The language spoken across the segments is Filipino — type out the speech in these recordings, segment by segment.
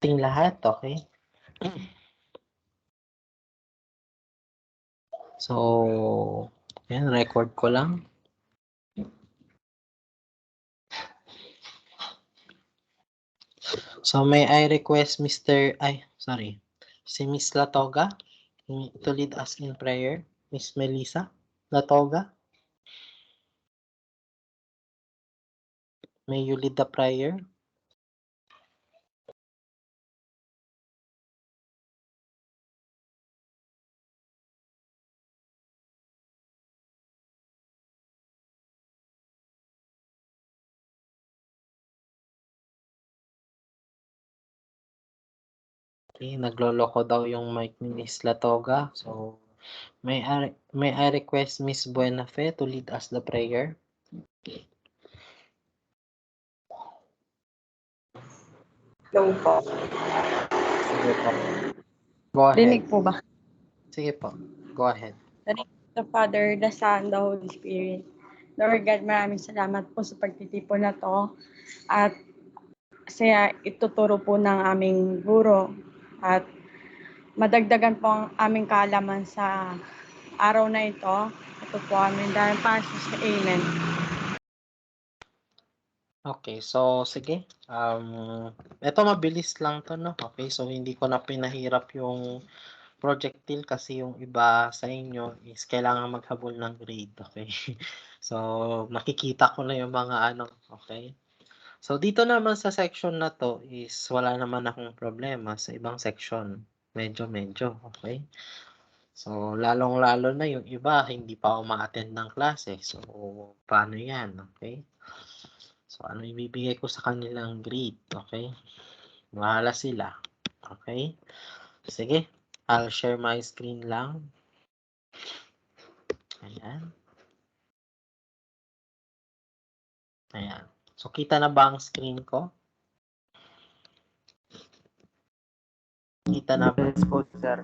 Ting lahat, okay? So, yan, record ko lang. So, may I request si Miss Latoga to lead us in prayer. Miss Melissa Latoga, may you lead the prayer? Okay, nagloloko daw yung mic ni Miss Latoga. So, may I request Miss Buenafe to lead us the prayer? No po. Sige po. Go ahead. Dinig po ba? Sige po. Go ahead. The Father, the Son, the Holy Spirit. Lord God, maraming salamat po sa pagtitipon na to. At kasi ituturo po ng aming guro. At madagdagan po ang aming kaalaman sa araw na ito. Ito po aming dahil paso sa Amen. Okay, so sige. Ito mabilis lang to, no? Okay, so hindi ko na pinahirap yung projectile kasi yung iba sa inyo is kailangan maghabol ng grade, okay? So, makikita ko na yung mga ano, okay? So, dito naman sa section na to is wala naman akong problema sa ibang section. Medyo, okay? So, lalong-lalo na yung iba, hindi pa uma-attend ng klase. So, paano yan, okay? So, ano ibibigay ko sa kanilang grade, okay? Bahala sila, okay? Sige, I'll share my screen lang. Ayan. Ayan. So, kita na ba ang screen ko? Kita na ba? Yes po, sir.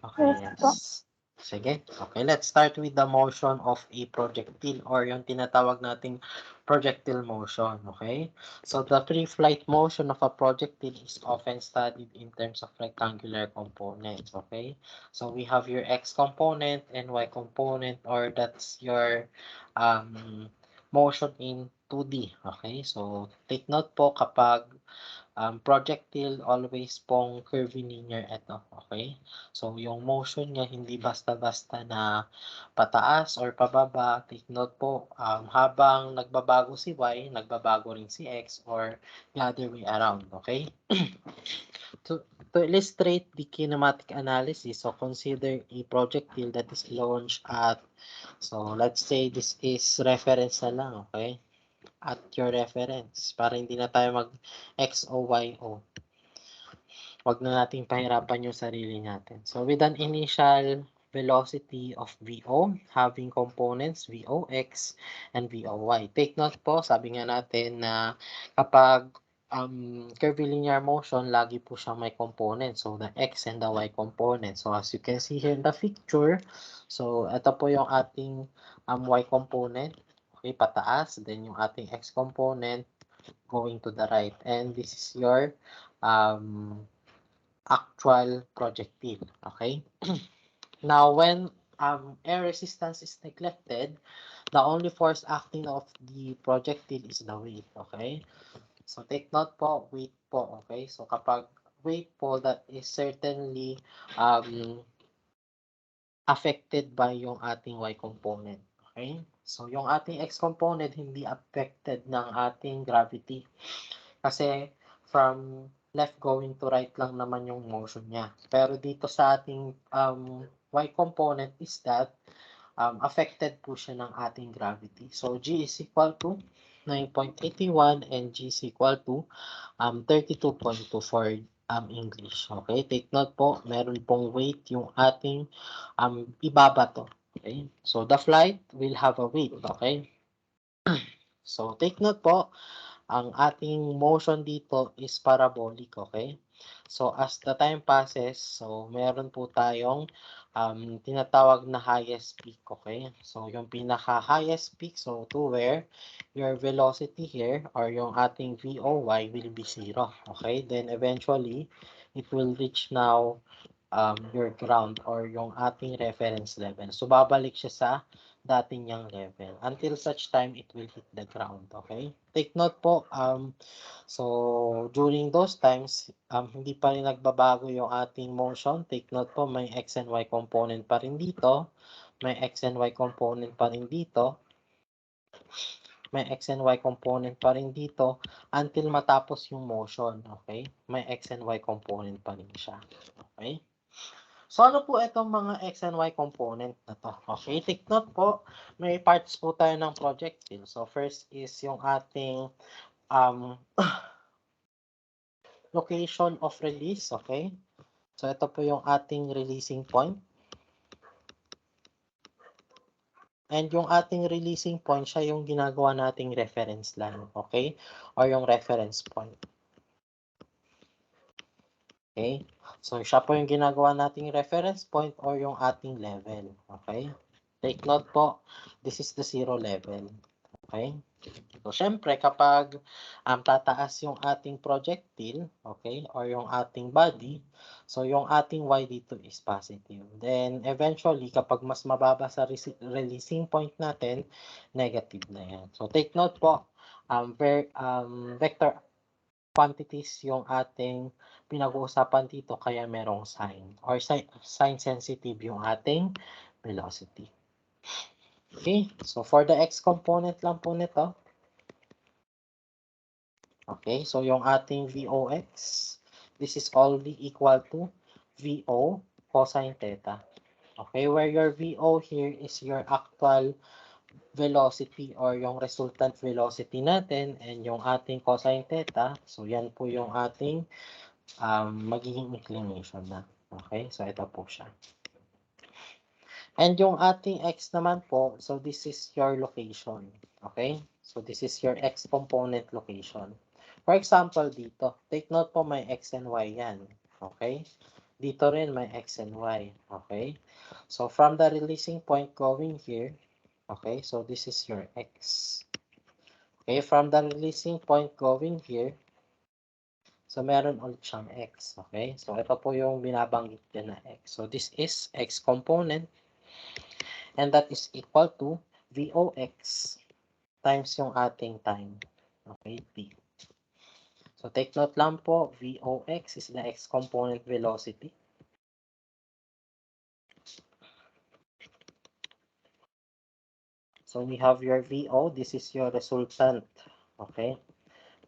Okay, yes. Sige. Okay, let's start with the motion of a projectile or yung tinatawag nating projectile motion, okay? So, the free flight motion of a projectile is often studied in terms of rectangular components, okay? So, we have your x component and y component, or that's your motion in 2D, okay? So, take note po kapag projectile, always pong curvilinear ito, okay? So, yung motion niya hindi basta-basta na pataas or pababa. Take note po, habang nagbabago si Y, nagbabago rin si X, or the other way around, okay? To illustrate the kinematic analysis, so consider a projectile that is launched at, so let's say this is reference na lang, okay? At your reference, para hindi na tayo mag X o Y o. Wag na nating pahirapan yung sarili natin. So, with an initial velocity of VO, having components VOX and VOY. Take note po, sabi nga natin na kapag curvilinear motion, lagi po siyang may component. So, the X and the Y component. So, as you can see here in the picture, so, ito po yung ating Y component. Okay, pataas. Then, yung ating X component going to the right. And this is your actual projectile, okay? Now, when air resistance is neglected, the only force acting of the projectile is the weight, okay? So, take note po, weight po, okay? So, kapag weight po, that is certainly affected by yung ating Y component, okay? So, yung ating X component, hindi affected ng ating gravity. Kasi, from left going to right lang naman yung motion niya. Pero dito sa ating Y component is that affected po siya ng ating gravity. So, G is equal to 9.81 and G is equal to 32.2 for English. Okay? Take note po, meron pong weight yung ating ibabato. Okay? So, the flight will have a weight. Okay? So, take note po, ang ating motion dito is parabolic, okay? So, as the time passes, so meron po tayong tinatawag na highest peak, okay? So, yung pinaka-highest peak, so to where your velocity here or yung ating VOY will be 0, okay? Then eventually, it will reach now your ground or yung ating reference level. So, babalik siya sa dati niyang level until such time it will hit the ground, okay? Take note po, so during those times, hindi pa rin nagbabago yung ating motion. Take note po, may X and Y component pa rin dito. May X and Y component pa rin dito. May X and Y component pa rin dito until matapos yung motion, okay? May X and Y component pa rin siya, okay? So, ano po itong mga X and Y component na to? Okay, take note po, may parts po tayo ng projectile. So, first is yung ating location of release, okay? So, ito po yung ating releasing point. And yung ating releasing point, siya yung ginagawa nating reference line, okay? Or yung reference point. Okay? So, siya po yung ginagawa nating reference point or yung ating level. Okay? Take note po, this is the 0 level. Okay? So, syempre, kapag tataas yung ating projectile, okay, or yung ating body, so yung ating Y dito is positive. Then, eventually, kapag mas mababa sa releasing point natin, negative na yan. So, take note po, vector quantities yung ating pinag-uusapan dito kaya merong sign or sign sensitive yung ating velocity. Okay, so for the x component lang po nito. Okay, so yung ating VOX, this is only equal to VO cosine theta. Okay, where your VO here is your actual velocity or yung resultant velocity natin and yung ating cosine theta, so yan po yung ating magiging inclination na. Okay, so ito po siya. And yung ating x naman po, so this is your location. Okay, so this is your x component location. For example, dito, take note po may x and y yan. Okay, dito rin may x and y. Okay, so from the releasing point going here, okay, so this is your x. Okay, from the releasing point going here, so meron ulit siyang x. Okay, so ito po yung binabanggit din na x. So this is x component and that is equal to VOX times yung ating time. Okay, T. So take note lang po, VOX is the x component velocity. So we have your VO, this is your resultant, okay?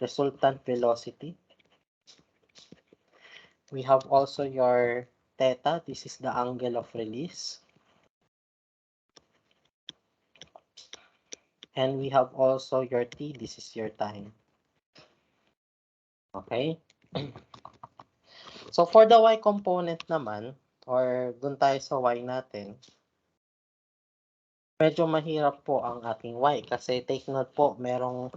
Resultant velocity. We have also your theta, this is the angle of release. And we have also your T, this is your time. Okay? So for the Y component naman, or dun tayo sa Y natin, medyo mahirap po ang ating Y kasi take note po, merong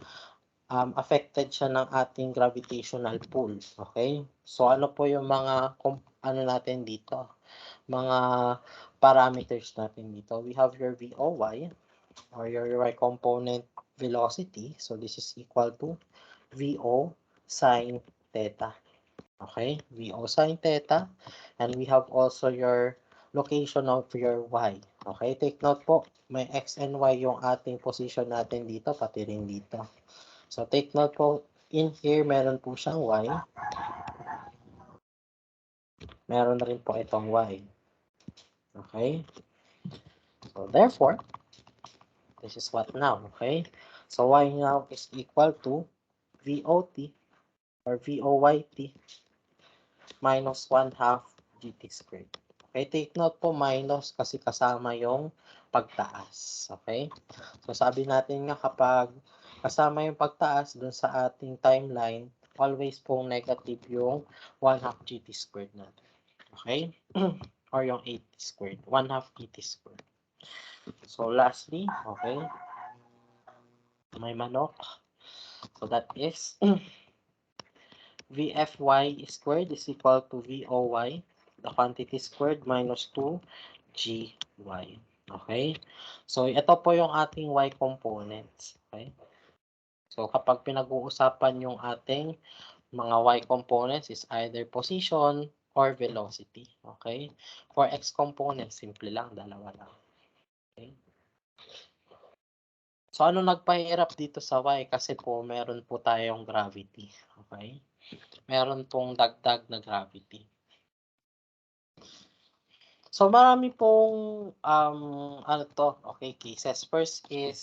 affected siya ng ating gravitational pull. Okay? So ano po yung mga ano natin dito? Mga parameters natin dito. We have your VOY or your Y component velocity. So this is equal to VO sine theta. Okay? VO sine theta. And we have also your location of your Y. Okay? Take note po, may X and Y yung ating position natin dito, pati rin dito. So, take note po, in here, meron po siyang Y. Meron na rin po itong Y. Okay? So, therefore, this is what now, okay? So, Y now is equal to VOT or VOYT minus 1/2 GT squared. Okay, take note po minus kasi kasama yung pagtaas. Okay? So, sabi natin nga kapag kasama yung pagtaas dun sa ating timeline, always pong negative yung 1/2 GT squared natin. Okay? Or yung 80 squared. 1/2 GT squared. So, lastly, okay, may manok. So, that is VFY squared is equal to VOY, the quantity squared minus 2 Gy. Okay? So, ito po yung ating y components. Okay? So, kapag pinag-uusapan yung ating mga y components is either position or velocity. Okay? For x components, simple lang, dalawa lang. Okay? So, ano nagpahirap dito sa y? Kasi po, meron po tayong gravity. Okay? Meron pong dagdag na gravity. So, marami pong, okay, cases. First is,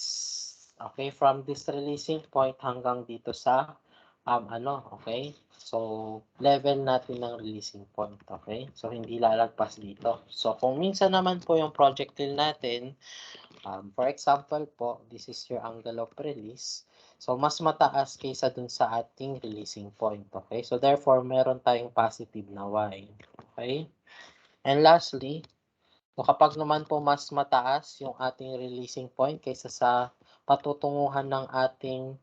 okay, from this releasing point hanggang dito sa, okay? So, level natin ng releasing point, okay? So, hindi lalagpas dito. So, kung minsan naman po yung projectile natin, for example po, this is your angle of release. So, mas mataas kaysa dun sa ating releasing point, okay? So, therefore, meron tayong positive na y, okay? And lastly, so kapag naman po mas mataas yung ating releasing point kaysa sa patutunguhan ng ating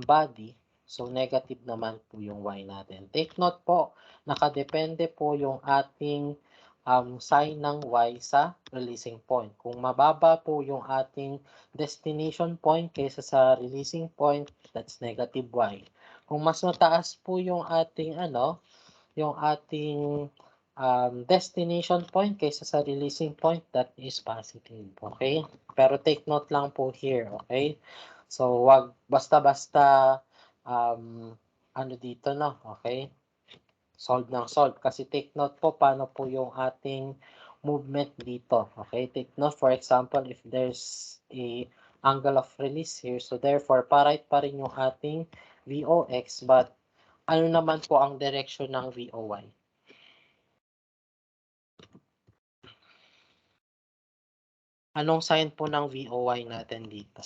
body, so negative naman po yung y natin. Take note po, nakadepende po yung ating sign ng y sa releasing point. Kung mababa po yung ating destination point kaysa sa releasing point, that's negative y. Kung mas mataas po yung ating yung ating destination point kaysa sa releasing point, that is positive. Okay? Pero take note lang po here. Okay? So, wag basta-basta dito na. Okay? Solve ng solve. Kasi take note po paano po yung ating movement dito. Okay? Take note, for example, if there's a angle of release here, so therefore, pa-right pa rin yung ating VOX, but ano naman po ang direction ng VOY? Anong sign po ng VOY natin dito?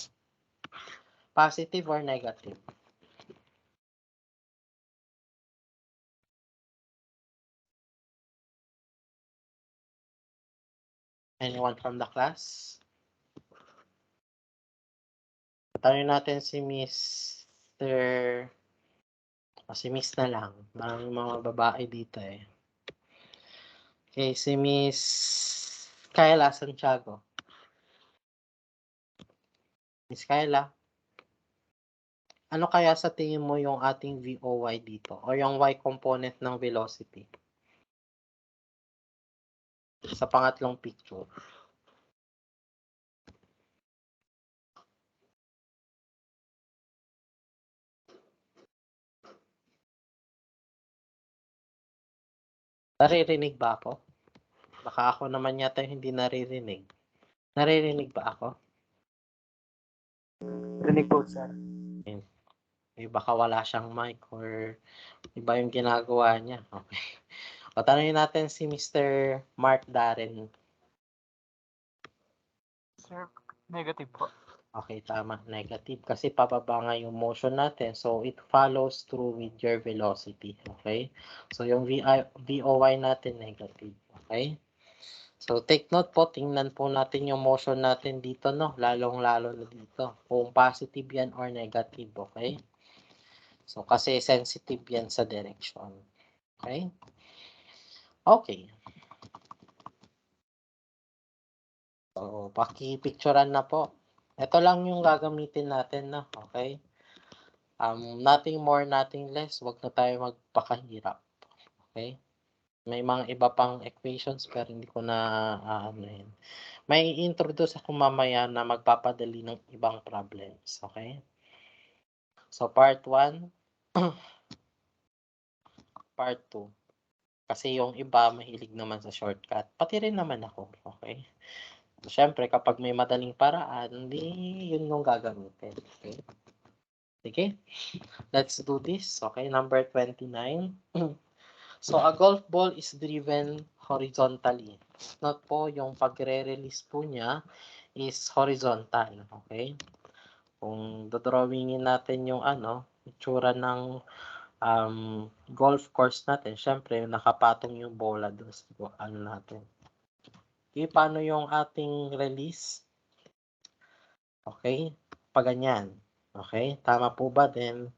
Positive or negative? Anyone from the class? Tanungin natin si Mr. Si Miss na lang. Maraming mga babae dito eh. Okay, si Miss Kayla Santiago. Miss Kayla, ano kaya sa tingin mo yung ating VOY dito? O yung Y component ng velocity? Sa pangatlong picture. Naririnig ba ako? Baka ako naman yata hindi naririnig. Naririnig ba ako? Rinig po, sir. Baka wala siyang mic or iba yung ginagawa niya. Okay. O, tanongin natin si Mr. Mark Darren. Sir, negative po. Okay, tama. Negative. Kasi pababa nga yung motion natin. So, it follows through with your velocity. Okay? So, yung VOY natin, negative. Okay? So, take note po. Tingnan po natin yung motion natin dito, no? Lalong-lalo na dito. Kung positive yan or negative. Okay? So, kasi sensitive yan sa direction. Okay? Okay. So, paki-picturean na po. Ito lang yung gagamitin natin na, okay? Nothing more, nothing less. Huwag na tayo magpakahirap. Okay? May mga iba pang equations pero hindi ko na yun. May introduce ako mamaya na magpapadali ng ibang problems. Okay? So, part 1, part 2. Kasi yung iba mahilig naman sa shortcut. Pati rin naman ako. Okay? So, syempre, kapag may madaling paraan, hindi yun yung gagamitin. Okay? Sige. Let's do this. Okay, number 29. So, a golf ball is driven horizontally. Not po, yung pagre-release po niya is horizontal. Okay? Kung dodrawingin natin yung itsura ng golf course natin, syempre, nakapatong yung bola doon sa natin. Okay, paano yung ating release? Okay, pag ganyan. Okay, tama po ba? Then,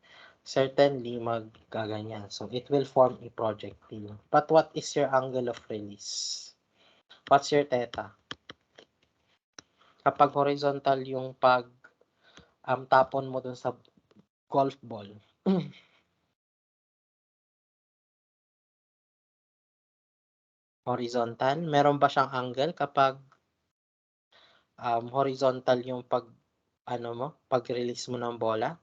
certainly maggaganyan. So, it will form a projectile. But what is your angle of release? What's your theta? Kapag horizontal yung tapon mo dun sa golf ball. Horizontal, meron ba siyang angle kapag horizontal yung pag-release mo ng bola?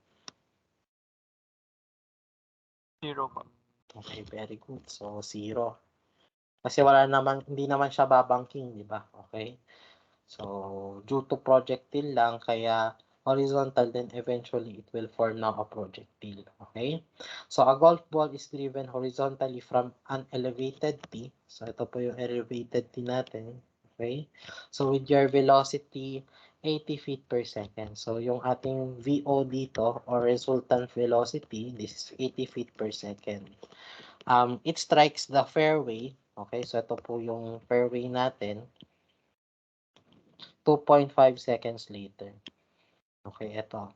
Zero po. Okay, very good. So, 0. Kasi hindi naman siya babangking, di ba? Okay? So, due to projectile lang, kaya horizontal, then eventually it will form now a projectile. Okay? So, a golf ball is driven horizontally from an elevated tee. So, ito po yung elevated tee natin. Okay? So, with your velocity, 80 feet per second. So, yung ating VO dito, or resultant velocity, this is 80 feet per second. It strikes the fairway. Okay, so ito po yung fairway natin. 2.5 seconds later. Okay, ito.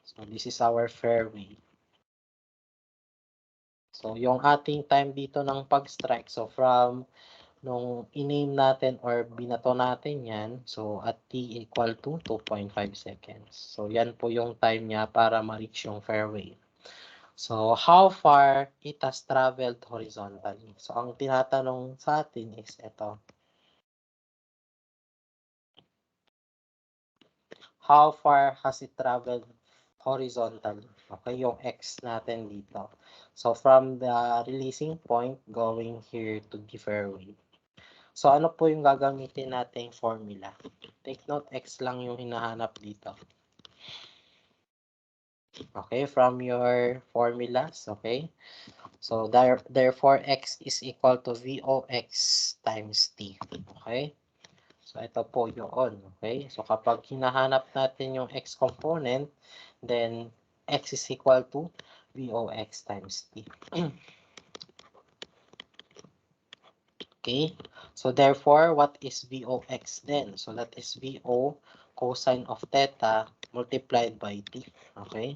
So this is our fairway. So yung ating time dito ng pag-strike, so from nung in-aim natin or binato natin yan, so at t equal to 2.5 seconds. So yan po yung time niya para ma-reach yung fairway. So, how far it has traveled horizontally? So, ang tinatanong sa atin is ito. How far has it traveled horizontally? Okay, yung x natin dito. So, from the releasing point going here to the fairway. So, ano po yung gagamitin nating formula? Take note, x lang yung hinahanap dito. Okay, from your formulas, okay? So, therefore, x is equal to VOX times t. Okay? So, ito po yun. Okay? So, kapag hinahanap natin yung x component, then x is equal to VOX times t. Okay? So, therefore, what is VOX then? So, that is VO cosine of theta multiplied by t. Okay?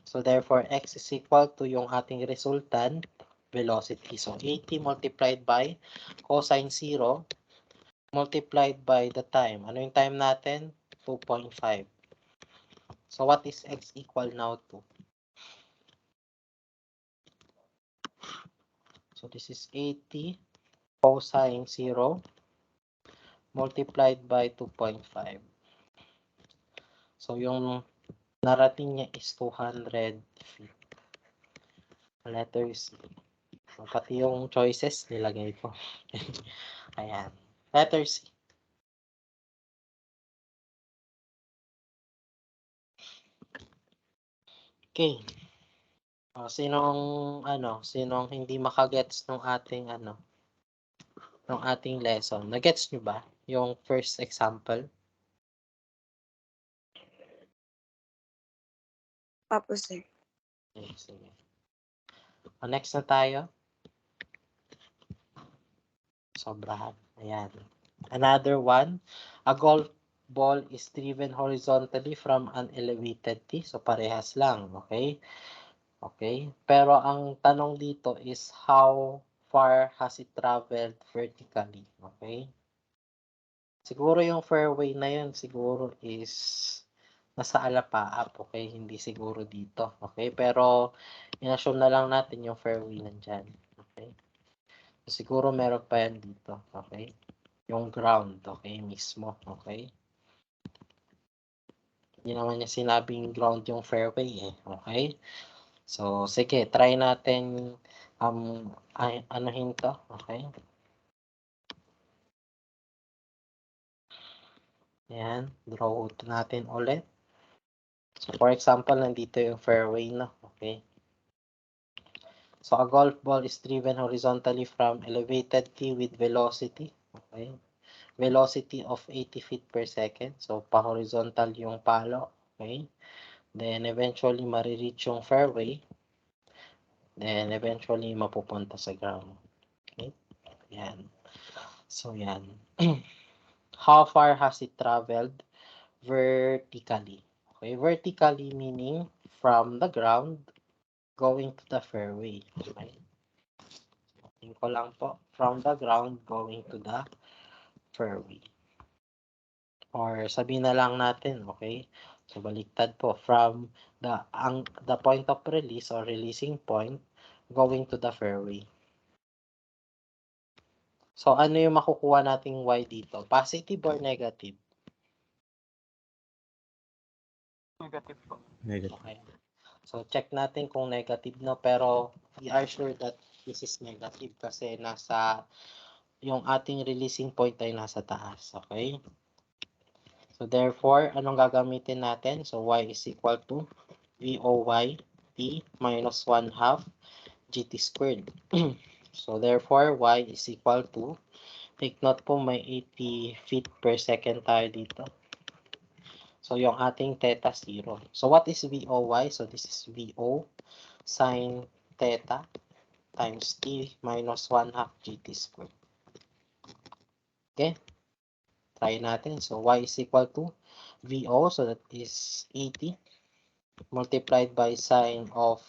So, therefore, x is equal to yung ating resultant velocity. So, 80 multiplied by cosine 0 multiplied by the time. Ano yung time natin? 2.5. So, what is x equal now to? So, this is 80 cosine 0 multiplied by 2.5. So, yung narating niya is 200 feet. Letter C. So, pati yung choices nilagay ko. Ayan. Letter C. Okay. Sinong hindi makagets ng ating lesson? Nagets nyo ba yung first example? Opo, sir. Okay, sige. Next na tayo. Sobrahan. Ayan. Another one. A golf ball is driven horizontally from an elevated tee. So, parehas lang. Okay? Okay? Pero ang tanong dito is how far has it traveled vertically? Okay? Siguro yung fairway na yun, siguro is nasa alapaap. Okay? Hindi siguro dito. Okay? Pero, in-assume na lang natin yung fairway nandyan. Okay? Siguro meron pa yan dito, okay? Yung ground, okay, mismo, okay? Hindi naman niya sinabing ground yung fairway, okay? So, sige, try natin, anuhin to, okay? Ayan, draw natin ulit. So, for example, nandito yung fairway na, okay? So, a golf ball is driven horizontally from elevated tee with velocity, okay? Velocity of 80 feet per second. So, pa-horizontal yung palo. Okay? Then, eventually, marireach yung fairway. Then, eventually, mapupunta sa ground. Okay? Yan. So, yan. How far has it traveled? Vertically. Okay? Vertically meaning from the ground going to the fairway. Okay? Tingin ko lang po. From the ground going to the fairway. Or sabihin na lang natin, okay? So baliktad po, from the point of release or releasing point going to the fairway. So ano yung makukuha nating y dito? Positive or negative? Negative po. Negative. Okay. So check natin kung negative no, pero we are sure that this is negative kasi nasa yung ating releasing point ay nasa taas, okay? So therefore, anong gagamitin natin? So y is equal to VOY T minus 1/2 GT squared. So therefore, y is equal to, take note po, may 80 feet per second tayo dito. So yung ating theta 0. So what is VOY? So this is VO sine theta times T minus 1/2 GT squared. Okay? Try natin. So y is equal to VO, so that is 80 multiplied by sine of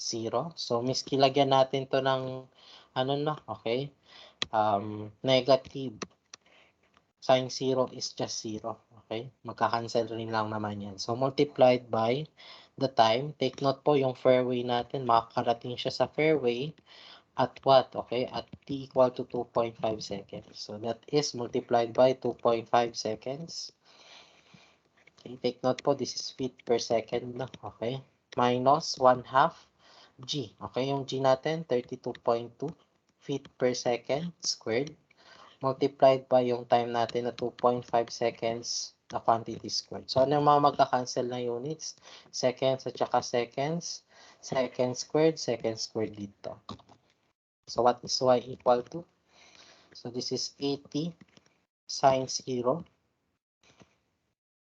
0. So miski lagyan natin to ng ano na, okay? Negative. Sine 0 is just 0. Okay? Magka-cancel rin lang naman yan. So multiplied by the time. Take note po yung fairway natin. Makakarating siya sa fairway at what? Okay? At t equal to 2.5 seconds. So that is multiplied by 2.5 seconds. Okay, take note po, this is feet per second na. Okay? Minus 1/2 g. Okay, yung g natin, 32.2 feet per second squared. Multiplied by yung time natin na 2.5 seconds na quantity squared. So, ano yung mga magka-cancel na units? Seconds at saka seconds. Second squared dito. So, what is y equal to? So, this is 80 sine 0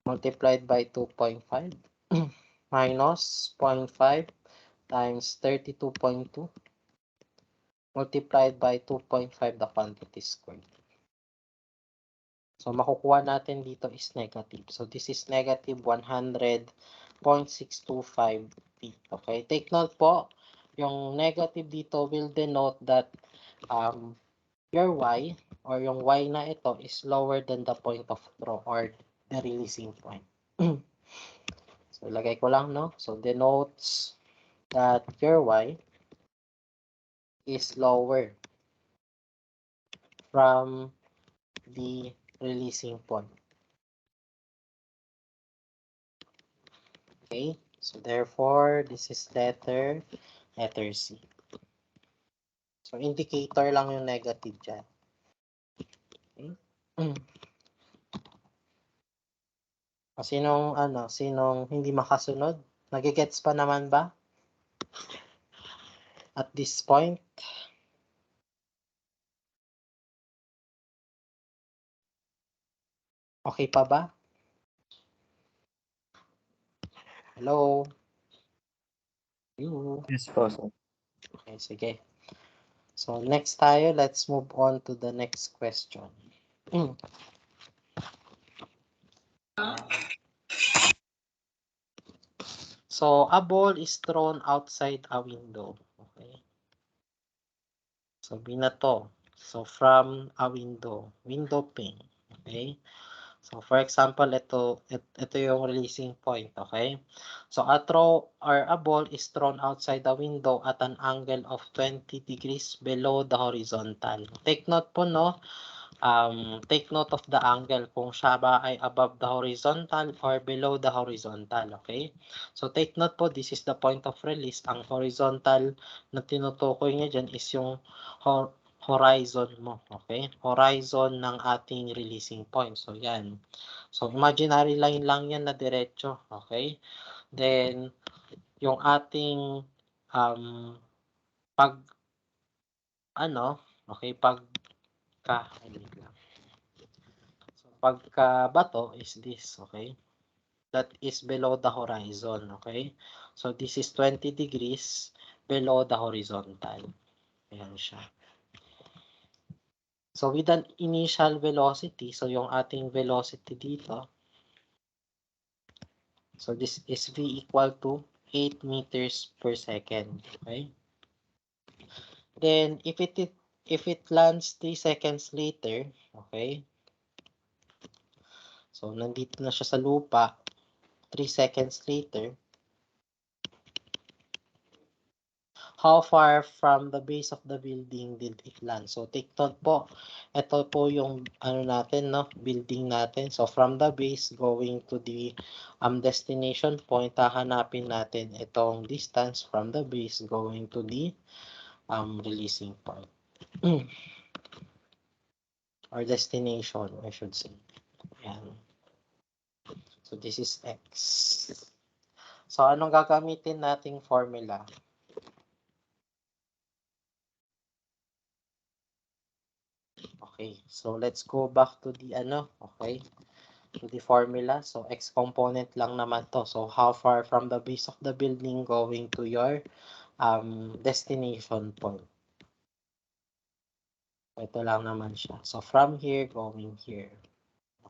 multiplied by 2.5 minus 0.5 times 32.2 multiplied by 2.5 the quantity squared. So, makukuha natin dito is negative. So, this is negative 100.625 feet. Okay? Take note po, yung negative dito will denote that your y or yung y na ito is lower than the point of draw or the releasing point. So, ilagay ko lang, no? So, denotes that your y is lower from the releasing point. Okay? So, therefore, this is letter C. So, indicator lang yung negative dyan. Okay? Sinong hindi makasunod? Nagigets pa naman ba? At this point? Okay pa ba? Hello? You? Yes po, sir. Okay, sige. So, next tayo, let's move on to the next question. So, a ball is thrown outside a window. Okay. So, binato. So, from a window pane. Okay. So, for example, ito yung releasing point. Okay. So, a ball is thrown outside the window at an angle of 20 degrees below the horizontal. Take note po, no? Take note of the angle kung siya ba ay above the horizontal or below the horizontal, okay? So, take note po, this is the point of release. Ang horizontal na tinutukoy niya dyan is yung horizon mo, okay? Horizon ng ating releasing point. So, yan. So, imaginary line lang yan na diretso, okay? Then, yung ating pagka-bato is this, okay? That is below the horizon, okay? So, this is 20 degrees below the horizontal. Ayan siya. So, with an initial velocity, so yung ating velocity dito, so this is V equal to 8 meters per second, okay? Then, if it lands 3 seconds later, okay, So, nandito na siya sa lupa. 3 seconds later, how far from the base of the building did it land? So, take note po. Ito po yung natin, no? Building natin. So, from the base going to the destination point, hahanapin natin itong distance from the base going to the releasing point. Or destination, I should say. Yan. So, this is X. So, anong gagamitin nating formula? Okay, so let's go back to the okay, to the formula. So, X component lang naman to. So, how far from the base of the building going to your destination point. Ito lang naman siya. So, from here going here.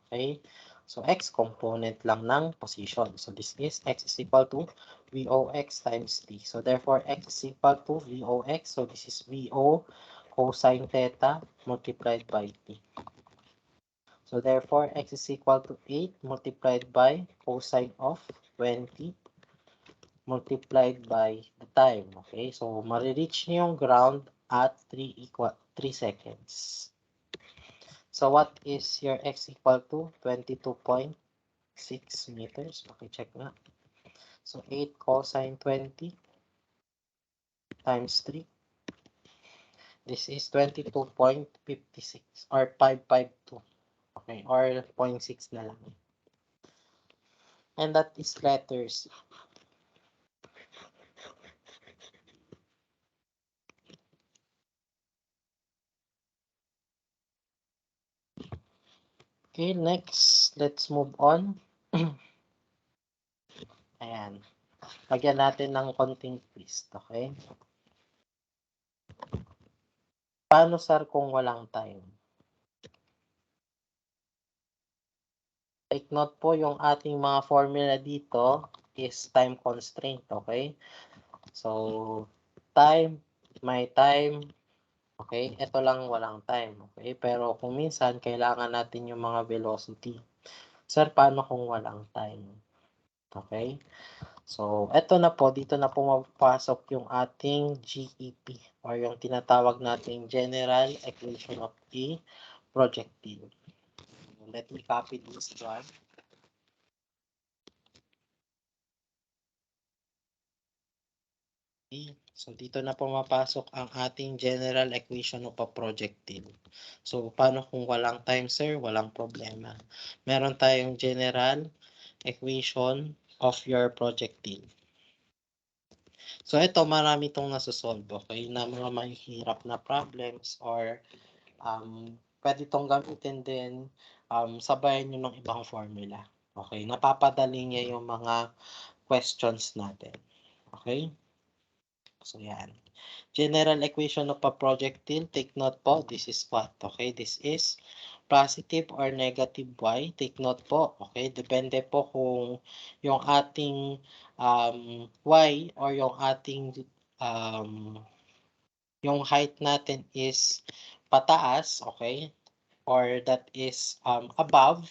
Okay? So, X component lang ng position. So, this is X is equal to VOX times T. So, therefore, X is equal to VOX. So, this is VO cosine theta multiplied by T. So, therefore, X is equal to 8 multiplied by cosine of 20 multiplied by the time. Okay? So, marireach niyo yung ground at 3 seconds. So, what is your X equal to? 22.6 meters. Okay, check na. So, 8 cosine 20 times 3. This is 22.56 or 552. Okay, or 0.6 na lang. And that is letters. Okay, next, let's move on. Ayan. Lagyan natin ng konting twist, okay? Paano, sir, kung walang time? Take note po, yung ating mga formula dito is time constraint, okay? So, time, may time, okay? Ito lang walang time, okay? Pero kung minsan, kailangan natin yung mga velocity. Sir, paano kung walang time? Okay? So, eto na po, dito na pumapasok yung ating GEP or yung tinatawag nating General Equation of a Projectile. Let me copy this one. Okay. So, dito na pumapasok ang ating General Equation of a Projectile. So, paano kung walang time, sir? Walang problema. Meron tayong General Equation of your projectile. So, ito, marami itong nasosolve, okay, na mga mahihirap na problems or pwede itong gamitin din, sabayan nyo ng ibang formula. Okay, napapadali niya yung mga questions natin. Okay? So, yan. General equation of a projectile, take note po, this is what? Okay, this is positive or negative y. Take note po, okay, depende po kung yung ating y or yung ating yung height natin is pataas, okay, or that is above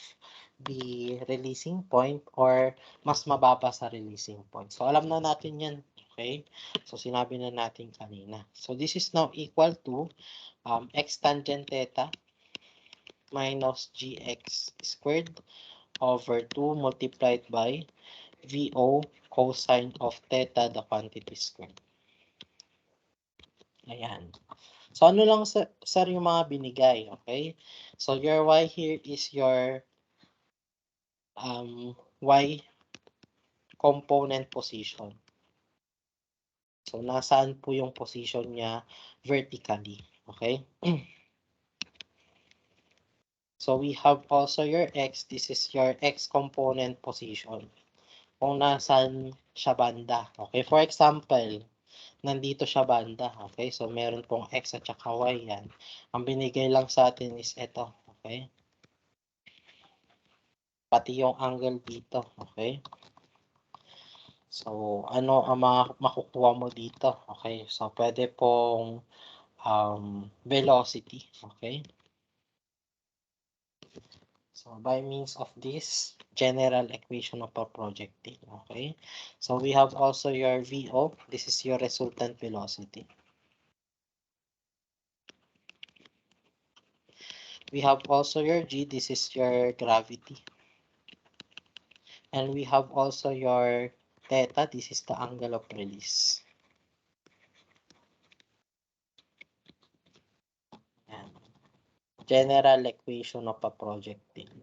the releasing point or mas mababa sa releasing point. So, alam na natin yan. Okay? So, sinabi na natin kanina. So, this is now equal to x tangent theta minus gx squared over 2 multiplied by VO cosine of theta, the quantity squared. Ayan. So, ano lang, sir, yung mga binigay, okay? So, your y here is your y component position. So, nasaan po yung position niya vertically, okay? So, we have also your x. This is your x component position. Kung nasaan siya banda, okay? For example, nandito siya banda, okay? So, meron pong x at saka y yan. Ang binigay lang sa atin is ito, okay? Pati yung angle dito, okay? So, ano ang makukuha mo dito? Okay, so pwede pong velocity, okay? So by means of this general equation of a projectile, okay? So we have also your VO, this is your resultant velocity. We have also your G, this is your gravity. And we have also your theta, this is the angle of release. Yan. General equation of a projectile.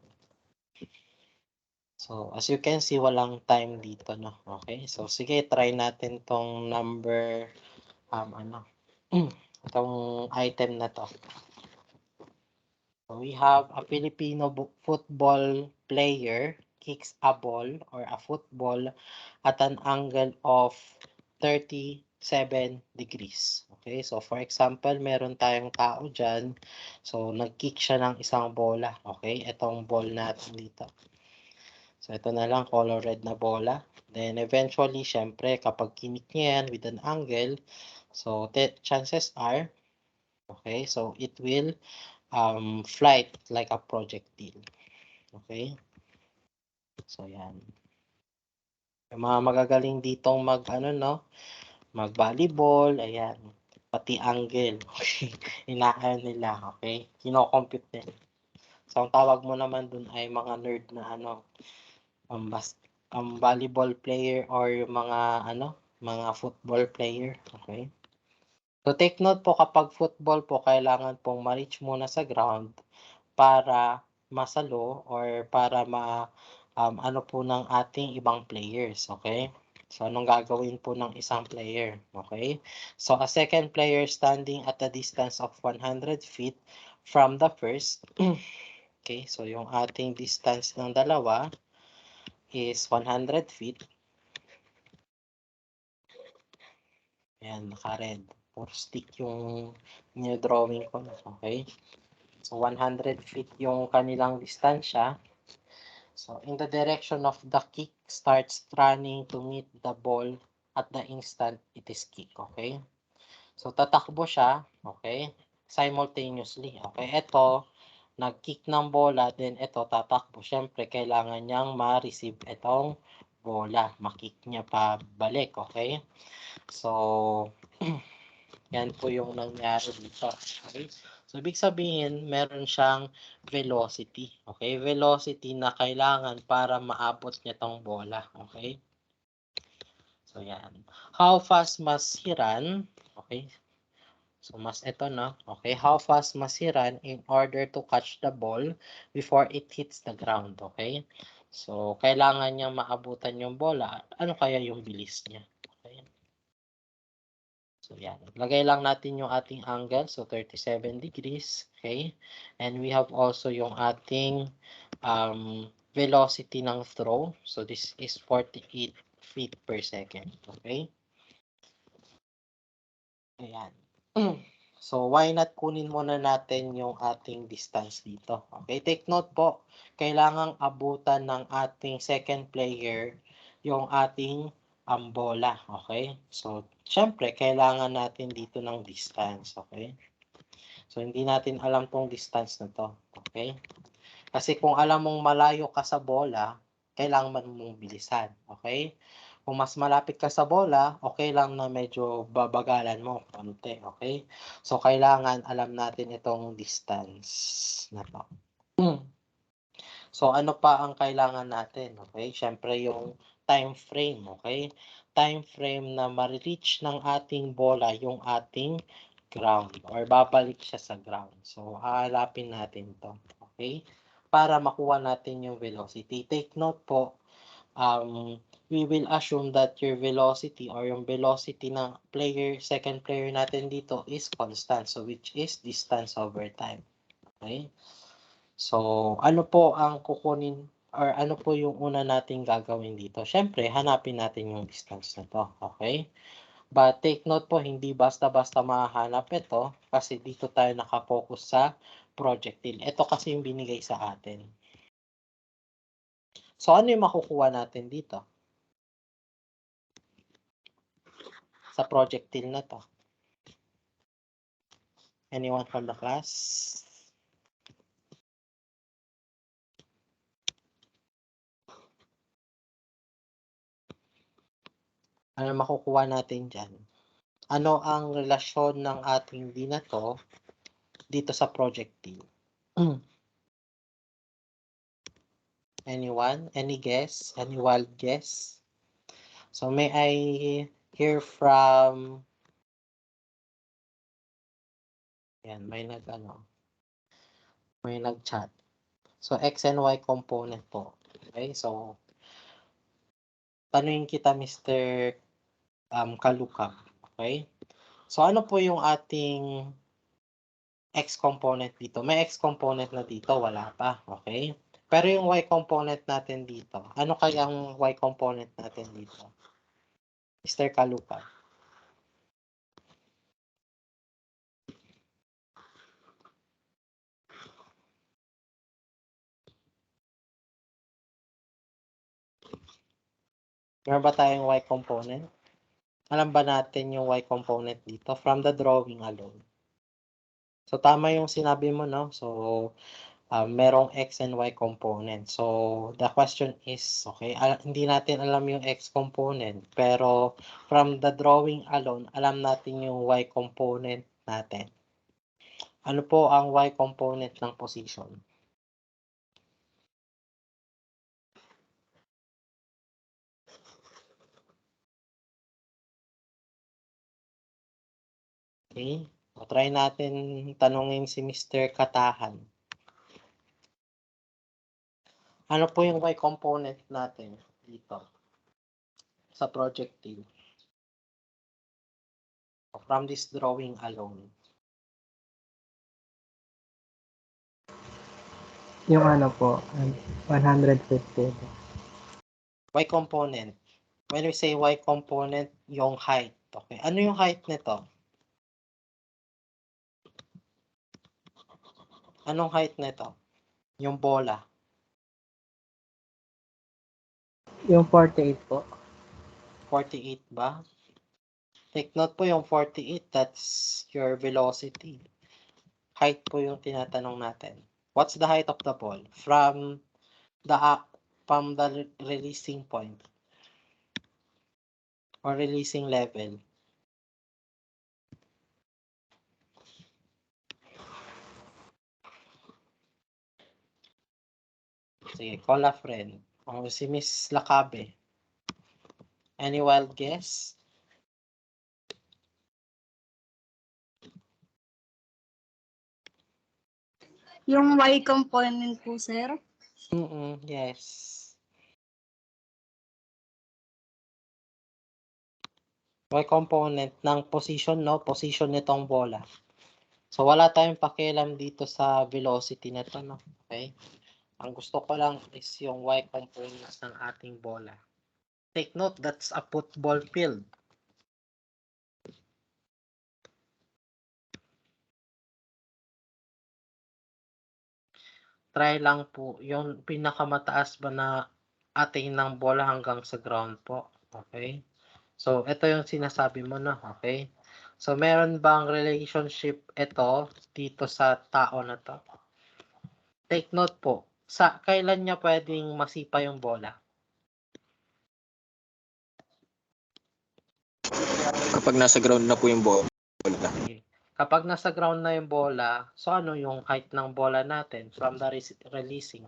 So, as you can see, walang time dito, no? Okay? So, sige, try natin tong number, itong item na to. So, we have a Filipino football player kicks a ball or a football at an angle of 37 degrees. Okay? So, for example, meron tayong tao dyan. So, nag-kick siya ng isang bola. Okay? Itong ball natin dito. So, ito na lang, color red na bola. Then, eventually, syempre, kapag kinik niya yan with an angle, so, chances are, okay, so, it will fly like a projectile. Okay? So, yan. Yung mga magagaling ditong mag-volleyball, ayan, pati angle. Okay? Inaayon nila, okay? Kino-compute nila. So, ang tawag mo naman dun ay mga nerd na volleyball player or yung mga football player, okay? So take note po kapag football po kailangan pong ma-reach muna sa ground para masalo or para po ng ating ibang players, okay? So anong gagawin po ng isang player, okay? So a second player standing at a distance of 100 feet from the first, okay? So yung ating distance ng dalawa is 100 feet. Ayan, naka-red. Puro stick yung drawing ko. Okay? So, 100 feet yung kanilang distansya. So, in the direction of the kick, starts running to meet the ball at the instant it is kick. Okay? So, tatakbo siya. Okay? Simultaneously. Okay? Ito, nag-kick ng bola, then ito tatakbo. Siyempre, kailangan niyang ma-receive itong bola. Ma-kick niya pa balik. Okay? So, yan po yung nangyari dito. Okay? So, ibig sabihin, meron siyang velocity. Okay? Velocity na kailangan para maabot niya tong bola. Okay? So, yan. How fast must he run? Okay? So, ito na. Okay? How fast must he run in order to catch the ball before it hits the ground? Okay? So, kailangan niyang maabutan yung bola. Ano kaya yung bilis niya? Okay? So, yan. Lagay lang natin yung ating angle. So, 37 degrees. Okay? And we have also yung ating velocity ng throw. So, this is 48 feet per second. Okay? Ayan. So, why not kunin muna natin yung ating distance dito. Okay? Take note po, kailangang abutan ng ating second player yung ating bola. Okay? So, syempre, kailangan natin dito ng distance. Okay? So, hindi natin alam tong distance na to. Okay? Kasi kung alam mong malayo ka sa bola, kailangan mong bilisan. Okay? Kung mas malapit ka sa bola, okay lang na medyo babagalan mo konti. Okay? So, kailangan alam natin itong distance na to. So, ano pa ang kailangan natin? Okay? Siyempre, yung time frame. Okay? Time frame na ma-reach ng ating bola yung ating ground or babalik siya sa ground. So, hahanapin natin to. Okay? Para makuha natin yung velocity. Take note po, we will assume that your velocity or yung velocity ng second player natin dito is constant. So, which is distance over time. Okay? So, ano po ang kukunin or ano po yung una nating gagawin dito? Siyempre, hanapin natin yung distance na to. Okay? But take note po, hindi basta-basta mahanap ito kasi dito tayo nakafocus sa projectile. Ito kasi yung binigay sa atin. So, ano yung makukuha natin dito? Sa projectile na to. Anyone from the class? Ano makukuha natin dyan? Ano ang relasyon ng ating D na to dito sa projectile? Anyone? Any guess? Any wild guess? So may I hear from... Yan, may nag-chat. So X and Y component po. Okay, so tanungin kita Mr. Kalukap. Okay? So ano po yung ating X component dito? May X component na dito, wala pa. Okay? Pero yung Y component natin dito, ano kayang Y component natin dito? Mr. Kalukap. Meron ba tayong Y component? Alam ba natin yung Y component dito from the drawing alone? So tama yung sinabi mo, no? So merong X and Y component. So the question is, okay, hindi natin alam yung X component, pero from the drawing alone, alam natin yung Y component natin. Ano po ang Y component ng position? Okay? O, try natin tanungin si Mr. Katahan. Ano po yung Y component natin dito sa projectile? From this drawing alone. Yung ano po, 150. Y component. When we say Y component, yung height. Okay. Ano yung height nito? Anong height nito? Yung bola. Yung 48 po. 48 ba? Take note po yung 48, that's your velocity. Height po yung tinatanong natin. What's the height of the ball? From the releasing point or releasing level. Sige, call a friend. O si Miss Lakabe. Any wild guess? Yung Y component po, sir. Yes. Y component ng position, no? Position nitong bola. So, wala tayong pakialam dito sa velocity nito, no? Okay? Ang gusto ko lang is yung Y components ng ating bola. Take note, that's a football field. Try lang po, yung pinakamataas ba na ating ng bola hanggang sa ground po. Okay? So, ito yung sinasabi mo na, okay? So, meron bang relationship ito dito sa tao na to? Take note po, kailan niya pwedeng masipa yung bola? Kapag nasa ground na po yung bola. Okay. Kapag nasa ground na yung bola, so ano yung height ng bola natin from the releasing?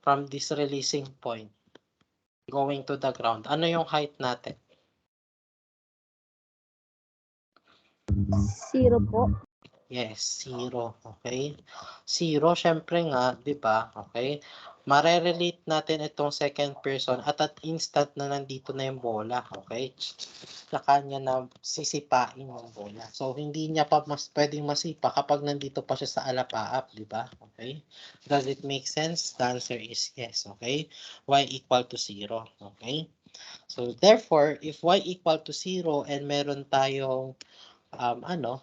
From this releasing point going to the ground, ano yung height natin? 0 po. Yes, 0. Okay? 0, syempre nga, di ba? Okay? Mare-relate natin itong second person at instant na nandito na yung bola. Okay? Sa kanya na sisipain yung bola. So, hindi niya pa pwedeng masipa kapag nandito pa siya sa alapaap, di ba? Okay? Does it make sense? The answer is yes. Okay? Y equal to 0. Okay? So, therefore, if y equal to 0 and meron tayong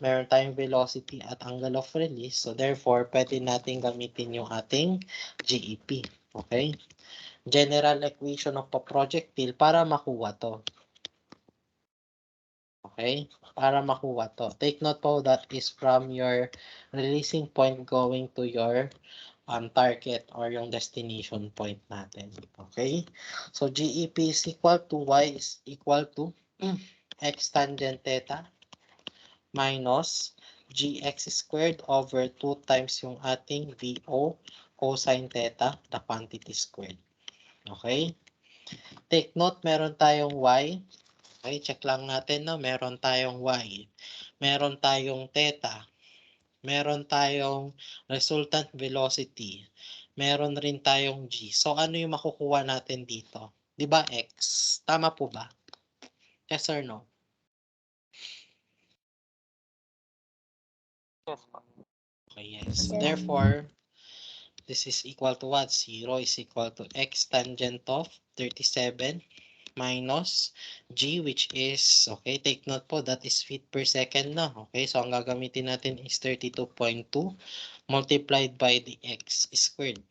meron tayong velocity at angle of release. So, therefore, pwede natin gamitin yung ating GEP. Okay? General equation of a projectile para makuha to. Okay? Para makuha to. Take note po that is from your releasing point going to your target or yung destination point natin. Okay? So, GEP is equal to y is equal to x tangent theta minus gx squared over 2 times yung ating VO cosine theta, the quantity squared. Okay? Take note, meron tayong y. Okay, check lang natin, no? Meron tayong y. Meron tayong theta. Meron tayong resultant velocity. Meron rin tayong g. So, ano yung makukuha natin dito? Di ba x? Tama po ba? Yes or no? Yes po. Okay, yes. Yes. Therefore, this is equal to what? 0 is equal to x tangent of 37 minus g, which is, okay, take note po, that is feet per second na. Okay, so ang gagamitin natin is 32.2 multiplied by the x squared.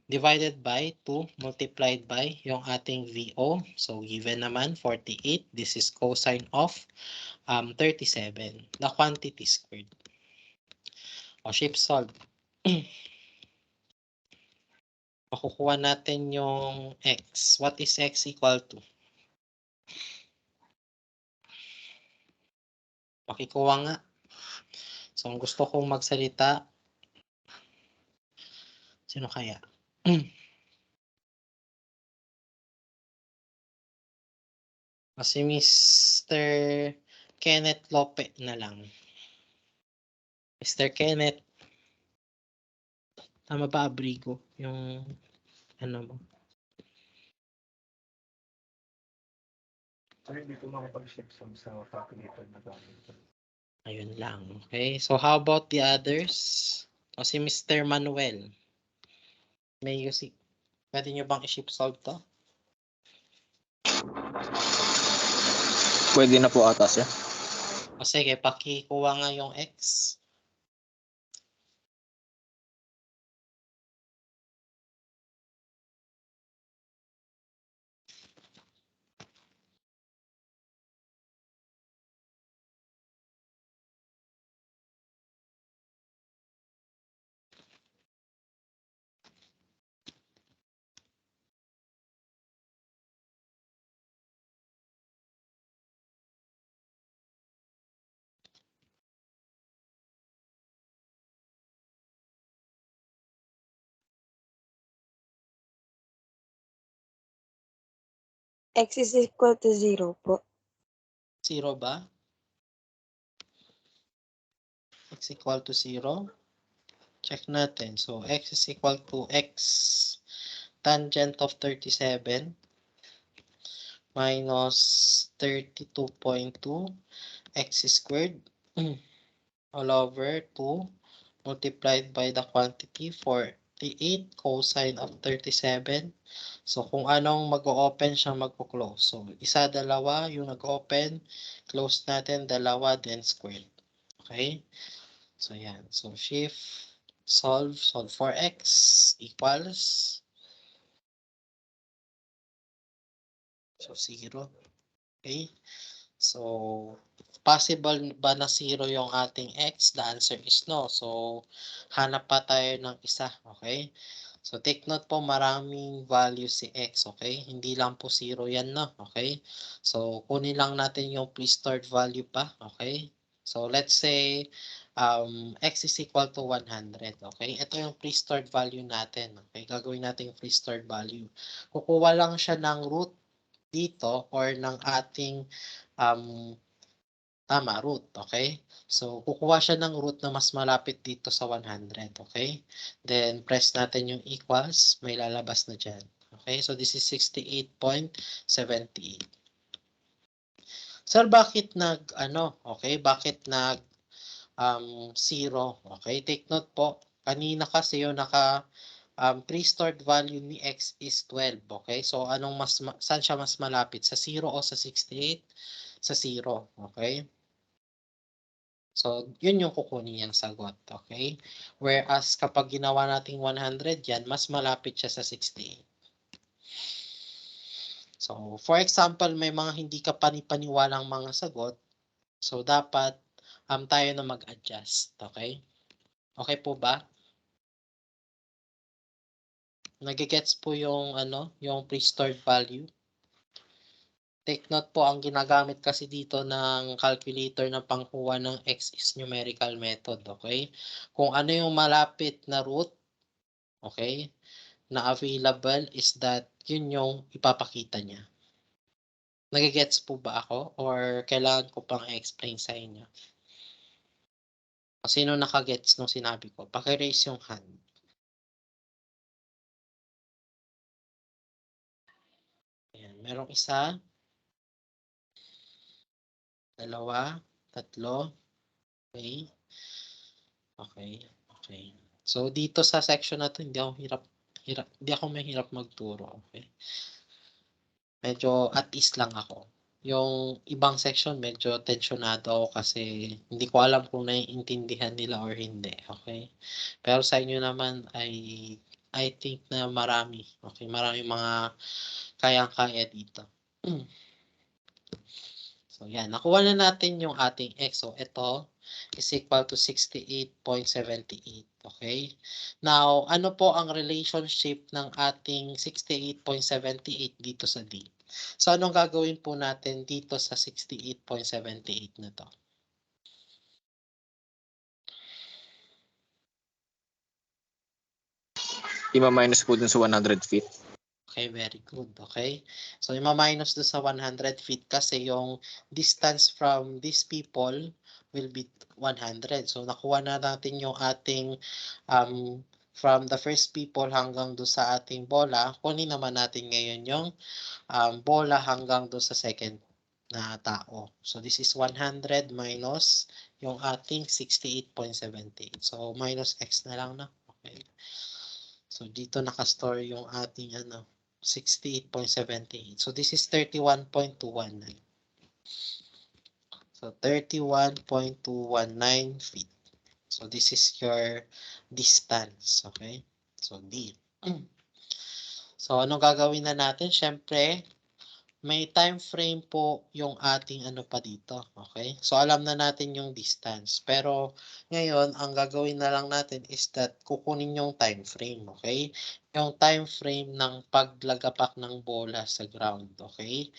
Divided by 2 multiplied by yung ating VO. So, given naman 48. This is cosine of 37. The quantity squared. O, shift solve. Makukuha natin yung x. What is x equal to? Pakikuha nga. So, ang gusto kong magsalita, sino kaya? Kasi Mr. Kenneth Lope na lang. Mr. Kenneth. Tama ba, Abrigo? Yung ano mo? Hindi ko makapag-ship sa calculator na gamit. Ayun lang. Okay. So, how about the others? O si Mr. Manuel. May usik. Pwede nyo bang i-ship solve to? Pwede na po ata siya. O sige, pakikuha nga yung x. X is equal to 0 po. 0 ba? X equal to 0. Check natin. So, x is equal to x tangent of 37 minus 32.2 x squared all over 2 multiplied by the quantity 48 cosine of 37. So, kung anong mag-o-open siya, mag-o-close. So, isa, dalawa, yung nag-open, close natin, dalawa, then squared. Okay? So, yan. So, shift, solve for x equals, so, 0. Okay? So, possible ba na 0 yung ating x? The answer is no. So, hanap pa tayo ng isa. Okay? So, take note po, maraming value si x. Okay? Hindi lang po 0 yan, no? Okay? So, kunin lang natin yung pre-stored value pa. Okay? So, let's say, x is equal to 100. Okay? Ito yung pre-stored value natin. Okay? Gagawin natin yung pre-stored value. Kukuha lang siya ng root dito or ng ating root, okay? So, kukuha siya ng root na mas malapit dito sa 100, okay? Then, press natin yung equals, may lalabas na dyan. Okay, so this is 68.78. Sir, bakit bakit nag 0? Okay, take note po, kanina kasi yung pre-stored value ni x is 12, okay? So, saan siya mas malapit? Sa 0 o sa 68? Sa 0, okay? So, yun yung kukunin niyang sagot, okay? Whereas, kapag ginawa nating 100 yan, mas malapit siya sa 68. So, for example, may mga hindi ka panipaniwalang mga sagot. So, dapat tayo na mag-adjust, okay? Okay po ba? Nagigets po yung yung pre-stored value. Take note po, ang ginagamit kasi dito ng calculator na pangkuha ng x is numerical method, okay? Kung ano yung malapit na root, okay, na available is that yun yung ipapakita niya. Nagigets po ba ako? Or kailangan ko pang i-explain sa inyo? Sino nakagets nung sinabi ko? Paki-raise yung hand. Ayan, merong isa, dalawa, tatlo, okay. Okay. So dito sa section na to, hindi ako mahirap magturo, okay? Medyo at ease lang ako. Yung ibang section medyo tensionado ako kasi hindi ko alam kung naiintindihan nila or hindi, okay? Pero sa inyo naman ay I think na marami, okay? Marami mga kayang-kaya dito. So yan, nakuha na natin yung ating x. So ito is equal to 68.78. Okay? Now, ano po ang relationship ng ating 68.78 dito sa D? So anong gagawin po natin dito sa 68.78 na to? Ima-minus po dun sa 100 feet. Okay, very good. Okay? So, ima-minus do sa 100 feet kasi yung distance from these people will be 100. So, nakuha na natin yung ating from the first people hanggang do sa ating bola. Kunin naman natin ngayon yung bola hanggang do sa second na tao. So, this is 100 minus yung ating 68.78. So, minus x na lang na. Okay. So, dito nakastore yung ating 68.78. So, this is 31.219. So, 31.219 feet. So, this is your distance. Okay? So, D. So, anong gagawin na natin? Siyempre, may time frame po yung ating pa dito. Okay? So, alam na natin yung distance. Pero, ngayon, ang gagawin na lang natin is that kukunin yung time frame. Okay? Yung time frame ng paglagapak ng bola sa ground. Okay?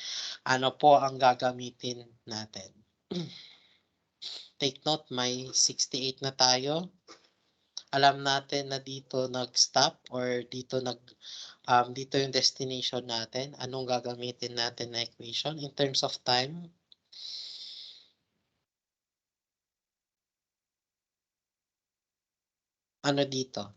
Ano po ang gagamitin natin? Take note, may 68 na tayo. Alam natin na dito nag-stop or dito dito yung destination natin. Anong gagamitin natin na equation in terms of time? Ano dito?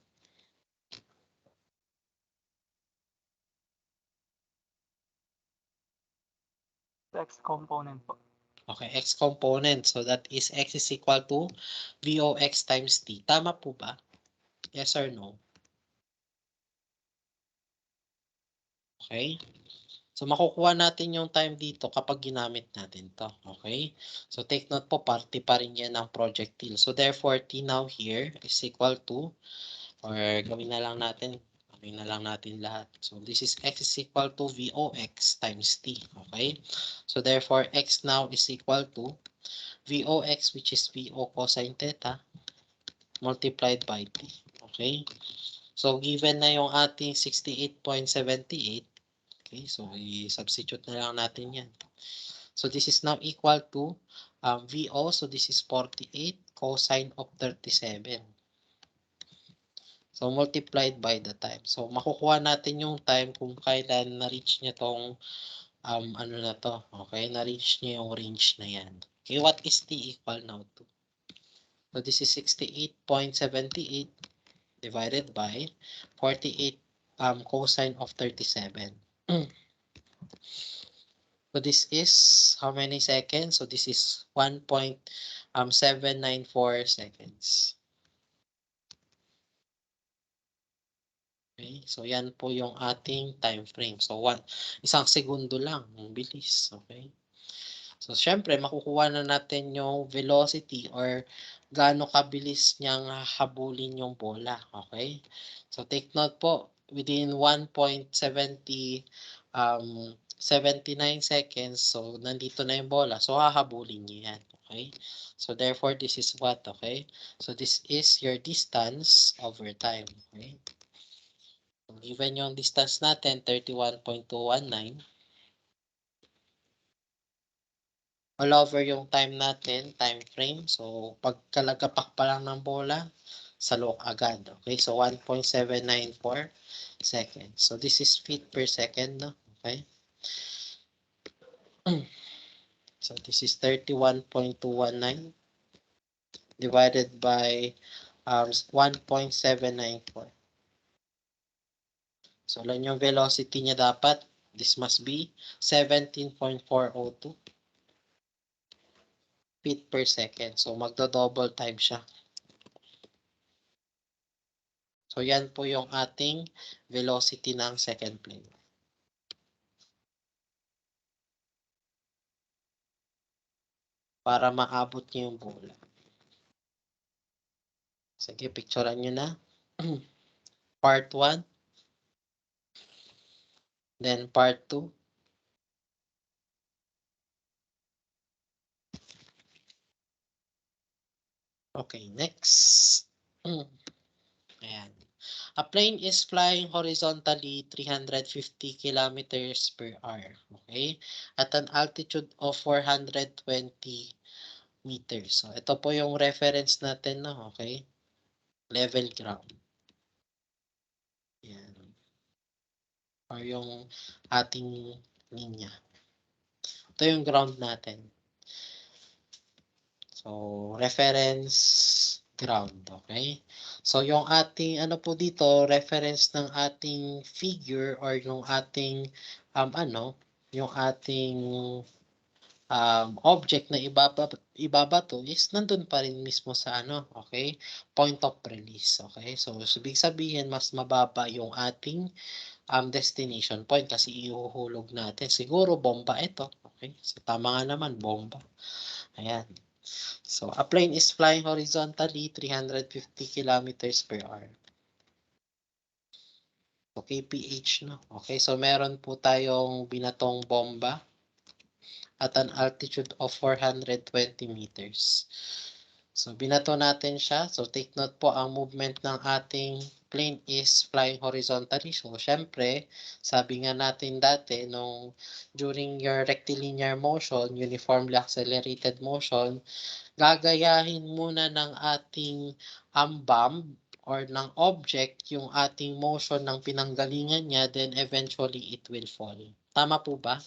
X component po. Okay, x component. So that is x is equal to VOX times T. Tama po ba? Yes or no? Okay. So, makukuha natin yung time dito kapag ginamit natin to. Okay? So, take note po, parte pa rin yan ng projectile. So, therefore, T now here is equal to, or gawin na lang natin lahat. So, this is x is equal to VOX times T. Okay? So, therefore, x now is equal to VOX, which is VO cosine theta, multiplied by T. Okay? So, given na yung ating 68.78, okay, so i-substitute na lang natin yan. So this is now equal to VO, so this is 48 cosine of 37. So multiplied by the time. So makukuha natin yung time kung kailan na-reach niya tong na to. Okay, na-reach niya yung range na yan. Okay, what is T equal now to? So this is 68.78 divided by 48 cosine of 37. So this is how many seconds? So this is 1.794 seconds. Okay, so yan po yung ating time frame. So isang segundo lang, ang bilis. Okay. So syempre makukuha na natin yung velocity or gaano kabilis niyang habulin yung bola. Okay. So take note po, within 1.79 seconds, so nandito na yung bola. So hahabulin niyo yan. Okay? So therefore, this is what, okay? So this is your distance over time, okay? So given yung distance natin, 31.219, all over yung time natin, time frame. So pagkalagapak pa lang ng bola, salok agad. Okay, so 1.794 seconds. So this is feet per second, no? Okay? So this is 31.219 divided by 1.794. So lang yung velocity niya dapat. This must be 17.402 feet per second. So magdo-double time siya. So yan po yung ating velocity ng second plane. Para maabot niyo yung bola. Sige, picturean nyo na. Part 1. Then part 2. Okay, next. Ayan. A plane is flying horizontally 350 kilometers per hour. Okay? At an altitude of 420 meters. So, ito po yung reference natin, no? Okay? Level ground. Ayan. Or yung ating linya. Ito yung ground natin. So, reference ground, okay? So, yung ating, ano po dito, reference ng ating figure or yung ating, yung ating object na ibabato is nandun pa rin mismo sa, okay? Point of release, okay? So, ibig sabihin, mas mababa yung ating destination point kasi ihuhulog natin. Siguro, bomba ito, okay? So, tama nga naman, bomba. Ayan. So, a plane is flying horizontally 350 kilometers per hour. So, kph, no? Okay, so meron po tayong binatong bomba at an altitude of 420 meters. So, binato natin siya. So, take note po, ang movement ng ating plane is flying horizontally. So, syempre, sabi nga natin dati, during your rectilinear motion, uniformly accelerated motion, gagayahin muna ng ating bomb or ng object yung ating motion ng pinanggalingan niya, then eventually it will fall. Tama po ba?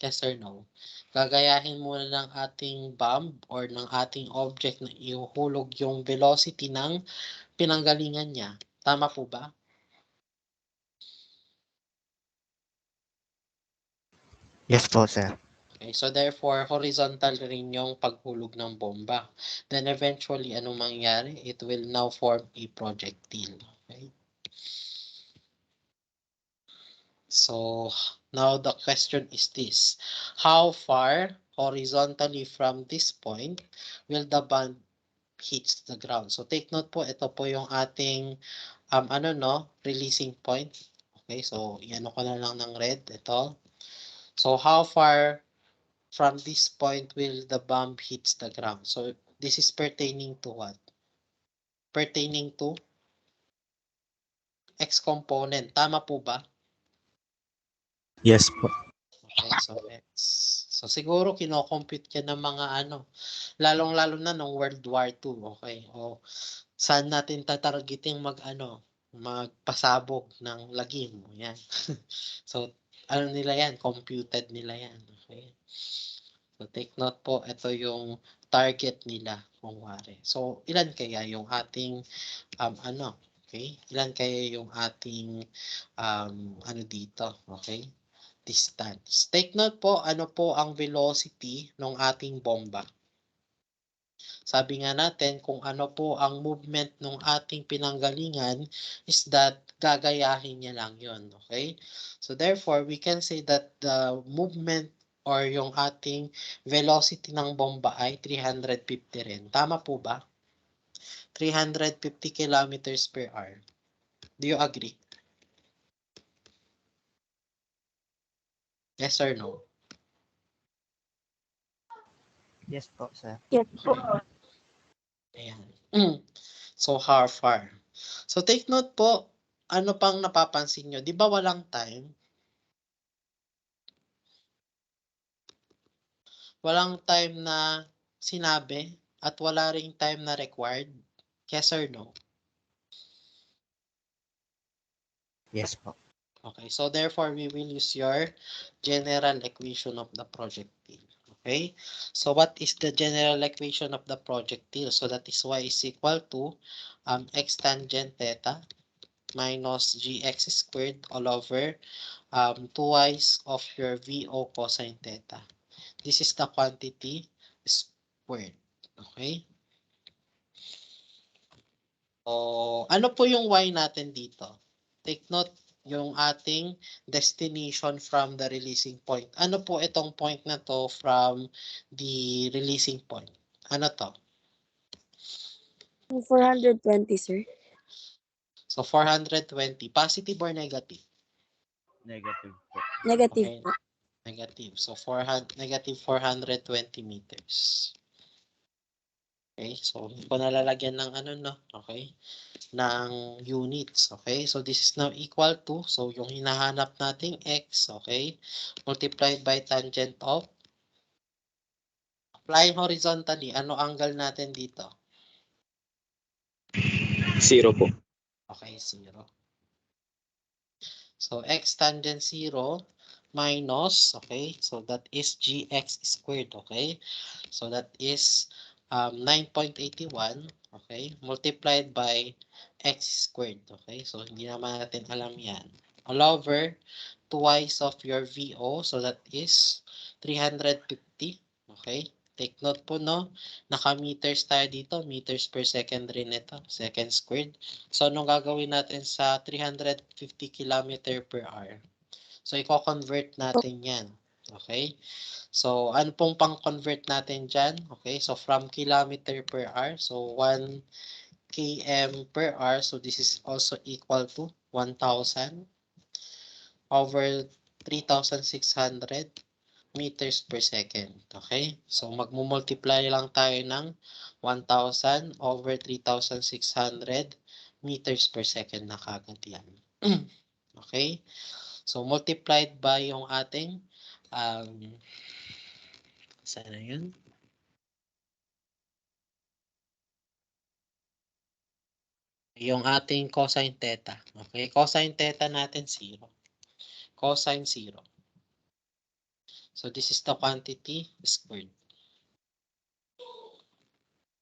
Yes or no? Gagayahin muna ng ating bomb or ng ating object na ihuhulog yung velocity ng pinanggalingan niya. Tama po ba? Yes po, sir. Okay, so therefore, horizontal rin yung paghulog ng bomba. Then eventually, anong mangyayari? It will now form a projectile. Okay? So, now the question is this. How far horizontally from this point will the bomb hits the ground? So, take note po, ito po yung ating, releasing point. Okay, so, iano ko na lang ng red, ito. So, how far from this point will the bomb hits the ground? So, this is pertaining to what? Pertaining to X component. Tama po ba? Yes po. Okay, so X. So, siguro kino-compute yan ng mga lalong-lalo na nung World War II. Okay, o saan natin tatargeting magpasabog ng lagim. Yan. So, nila yan? Computed nila yan. Okay. So, take note po, ito yung target nila kung wari. So, ilan kaya yung ating, okay? Ilan kaya yung ating, dito, okay? Distance. Take note po, ano po ang velocity ng ating bomba. Sabi nga natin, kung ano po ang movement ng ating pinanggalingan is that gagayahin niya lang yon, okay? So therefore, we can say that the movement or yung ating velocity ng bomba ay 350 rin. Tama po ba? 350 kilometers per hour. Do you agree? Yes or no? Yes po, sir. Yes po. Ayan. So, how far? So, take note po, ano pang napapansin nyo? Di ba walang time? Walang time na sinabi at wala ring time na required? Yes or no? Yes po. Okay, so therefore, we will use your general equation of the projectile. Okay, so what is the general equation of the projectile? So that is y is equal to x tangent theta minus gx squared all over twice of your VO cosine theta. This is the quantity squared. Okay? So, ano po yung y natin dito? Take note, yung ating destination from the releasing point. Ano po itong point na to from the releasing point? Ano to? 420, sir. So, 420. Positive or negative? Negative po. Negative Okay. po. Negative. So, negative 420 meters. Okay, so hindi ko nalalagyan ng ano, no? Okay, ng units. Okay, so this is now equal to, so yung hinahanap nating x, okay, multiplied by tangent of, applying horizontally, ano angle natin dito? 0 po. Okay, 0. So x tangent 0 minus, okay, so that is gx squared, okay, so that is 9.81, okay, multiplied by x squared, okay, so hindi naman natin alam yan, all over twice of your VO, so that is 350, okay, take note po, no, naka-meters tayo dito, meters per second rin ito, second squared. So, anong gagawin natin sa 350 km per hour? So, i-convert natin yan. Okay? So, ano pong pang-convert natin dyan? Okay, so from kilometer per hour, so 1 km per hour, so this is also equal to 1,000 over 3,600 meters per second. Okay? So, magmumultiply lang tayo ng 1,000 over 3,600 meters per second na kagad yan. Okay? So, multiplied by yung ating saan na yun? Yung ating cosine theta. Okay? Cosine theta natin 0. Cosine 0. So, this is the quantity squared.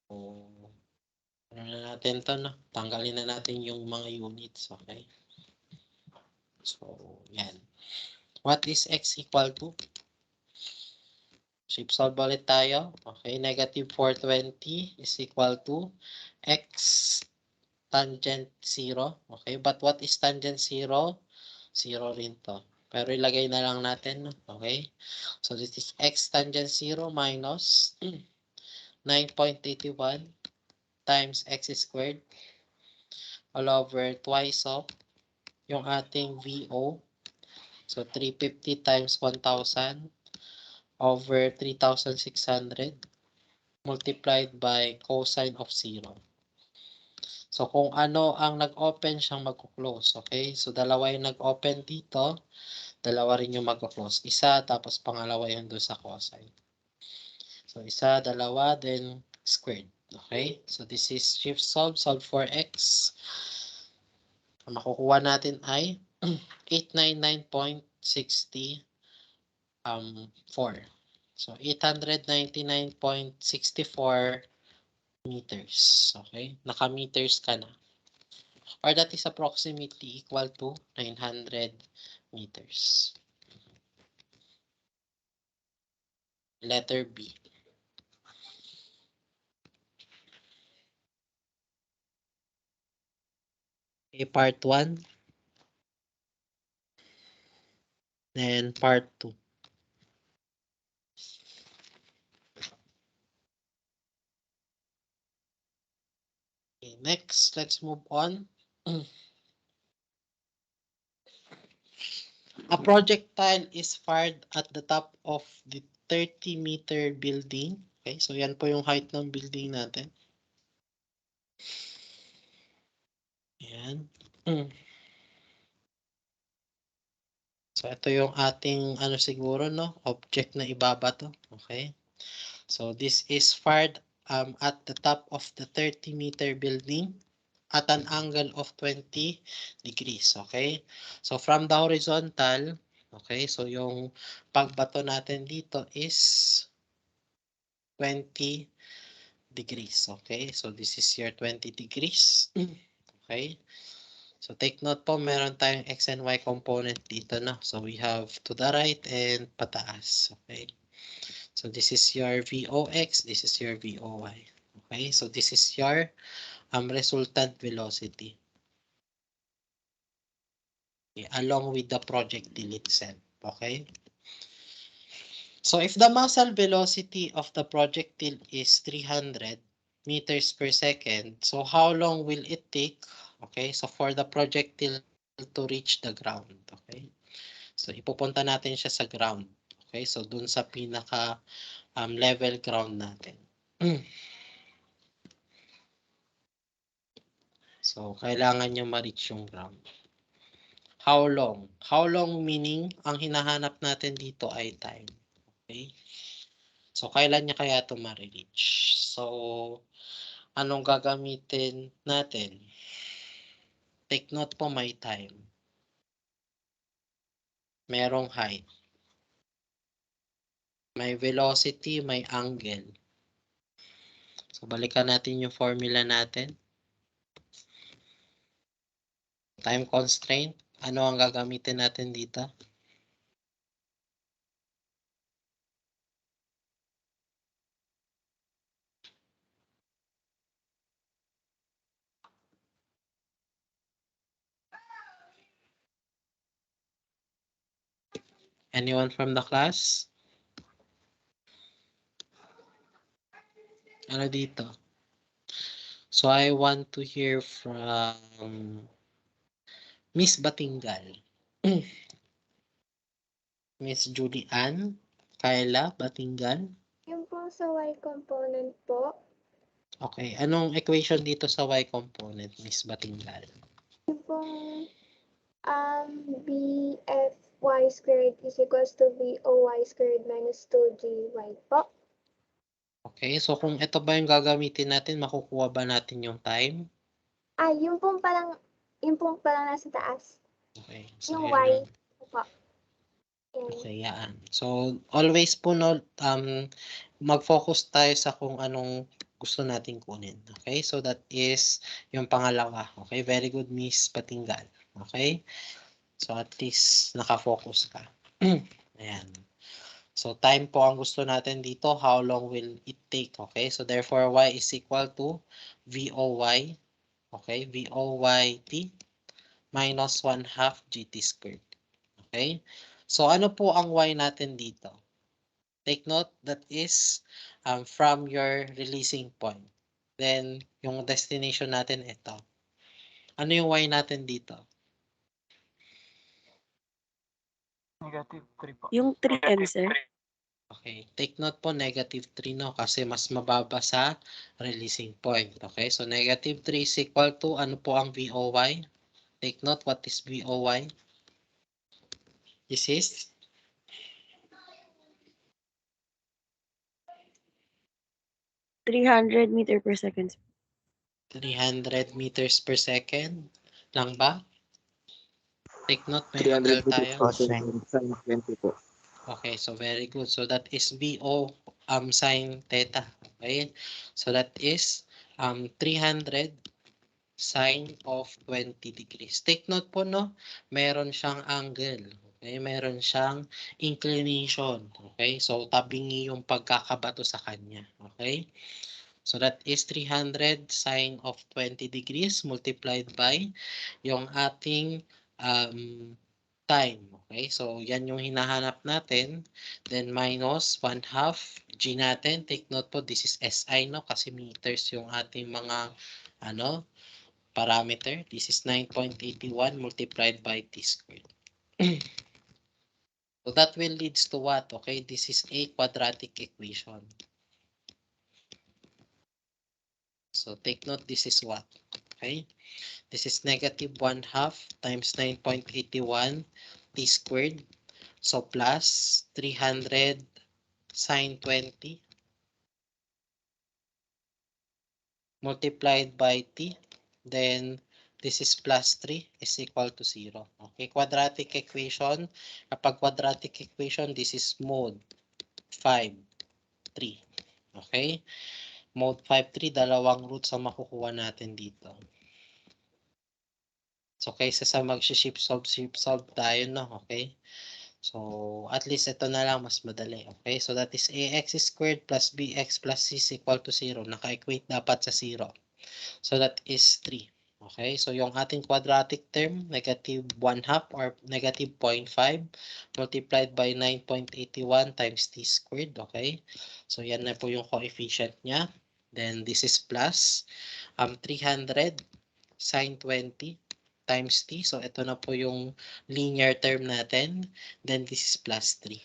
So, ano na natin to, no? Tanggalin na natin yung mga units. Okay? So, yan. What is x equal to? Shape solve ulit tayo. Okay, negative 420 is equal to x tangent 0. Okay, but what is tangent 0? 0 rin to. Pero ilagay na lang natin. Okay, so this is x tangent 0 minus 9.81 times x squared all over twice of yung ating VO. So, 350 times 1,000 over 3,600 multiplied by cosine of 0. So, kung ano ang nag-open siyang mag-close. Okay? So, dalawa yung nag-open dito. Dalawa rin yung mag-close. Isa, tapos pangalawa yung doon sa cosine. So, isa, dalawa, then squared. Okay? So, this is shift solve. Solve for x. Ang makukuha natin ay 899.64. So, 899.64 meters. Okay? Naka-meters ka na. Or that is approximately equal to 900 meters. Letter B. Okay, part 1. Then part 2. Okay, next, let's move on. A projectile is fired at the top of the 30-meter building. Okay, so yan po yung height ng building natin. Ayan. So ito yung ating siguro object na ibabato. Okay. So this is fired at the top of the 30-meter building at an angle of 20 degrees. Okay. So from the horizontal, okay, so yung pagbato natin dito is 20 degrees. Okay. So this is your 20 degrees. Okay. So take note po, meron tayong x and y component dito, no? So we have to the right and pataas. Okay. So this is your VOX, this is your VOY. Okay. So this is your resultant velocity. Okay. Along with the projectile itself. Okay. So if the muzzle velocity of the projectile is 300 meters per second, so how long will it take? Okay, so for the projectile to reach the ground. Okay, so ipupunta natin siya sa ground. Okay, so dun sa pinaka level ground natin. So kailangan niya ma-reach yung ground. How long? How long meaning ang hinahanap natin dito ay time. Okay, so kailan niya kaya ito ma-reach? So anong gagamitin natin? Take note po, may time. Merong height. May velocity, may angle. So balikan natin yung formula natin. Time constraint. Ano ang gagamitin natin dito? Anyone from the class? Ano dito? So I want to hear from Miss Batingal. Miss Julie Ann, Kayla Batingal. Yung po sa y component po, Okay, anong equation dito sa y component, Miss Batingal? yung pong bfy squared is equals to boy squared minus 2gy po. Okay, so kung ito ba yung gagamitin natin, makukuha ba natin yung time? Yung pong parang nasa taas. Okay, so Yung yan. y po. Yan. Okay, yan. So, always po mag-focus tayo sa kung anong gusto nating kunin. Okay, so that is yung pangalawa. Okay, very good, Miss Patinggal. Okay, so at least nakafocus ka. Ayan. So, time po ang gusto natin dito. How long will it take? Okay, so therefore, y is equal to VOY. Okay, VOYT minus 1/2 GT squared. Okay, so ano po ang y natin dito? Take note, that is from your releasing point. Then, yung destination natin ito. Ano yung y natin dito? Negative 3 po. Yung 3M, sir. Okay, take note po, negative 3 no, kasi mas mababa sa releasing point. Okay, so negative 3 is equal to, ano po ang VOY? Take note, what is VOY? This is 300 meter per second. 300 meters per second lang ba? Take note, may 300 angle tayo. sin 20 po. Okay, so very good. So that is VO sine theta. Okay, so that is 300 sine of 20 degrees. Take note po, no, meron siyang angle. Okay, meron siyang inclination. Okay, so tabingi yung pagkakabato sa kanya. Okay, so that is 300 sine of 20 degrees multiplied by yung ating time. Okay, so yan yung hinahanap natin. Then minus 1/2 G natin. Take note po, this is SI, no? Kasi meters yung ating mga parameter. This is 9.81 multiplied by T squared. So that will leads to what? Okay, this is a quadratic equation. So take note, this is what? Okay? This is negative 1/2 times 9.81 t squared. So plus 300 sine 20 multiplied by t. Then this is plus 3 is equal to 0. Okay, quadratic equation. Kapag quadratic equation, this is mode 5, 3. Okay? Mode 5, 3, dalawang roots ang makukuha natin dito. So, kaysa sa mag-shift solve tayo, no? Okay? So, at least ito na lang mas madali. Okay? So, that is ax squared plus bx plus c is equal to 0. Naka-equate dapat sa 0. So, that is 3. Okay? So, yung ating quadratic term, negative 1/2 or negative 0.5 multiplied by 9.81 times t squared. Okay? So, yan na po yung coefficient niya. Then, this is plus 300 sine 20 times t. So, ito na po yung linear term natin. Then, this is plus 3.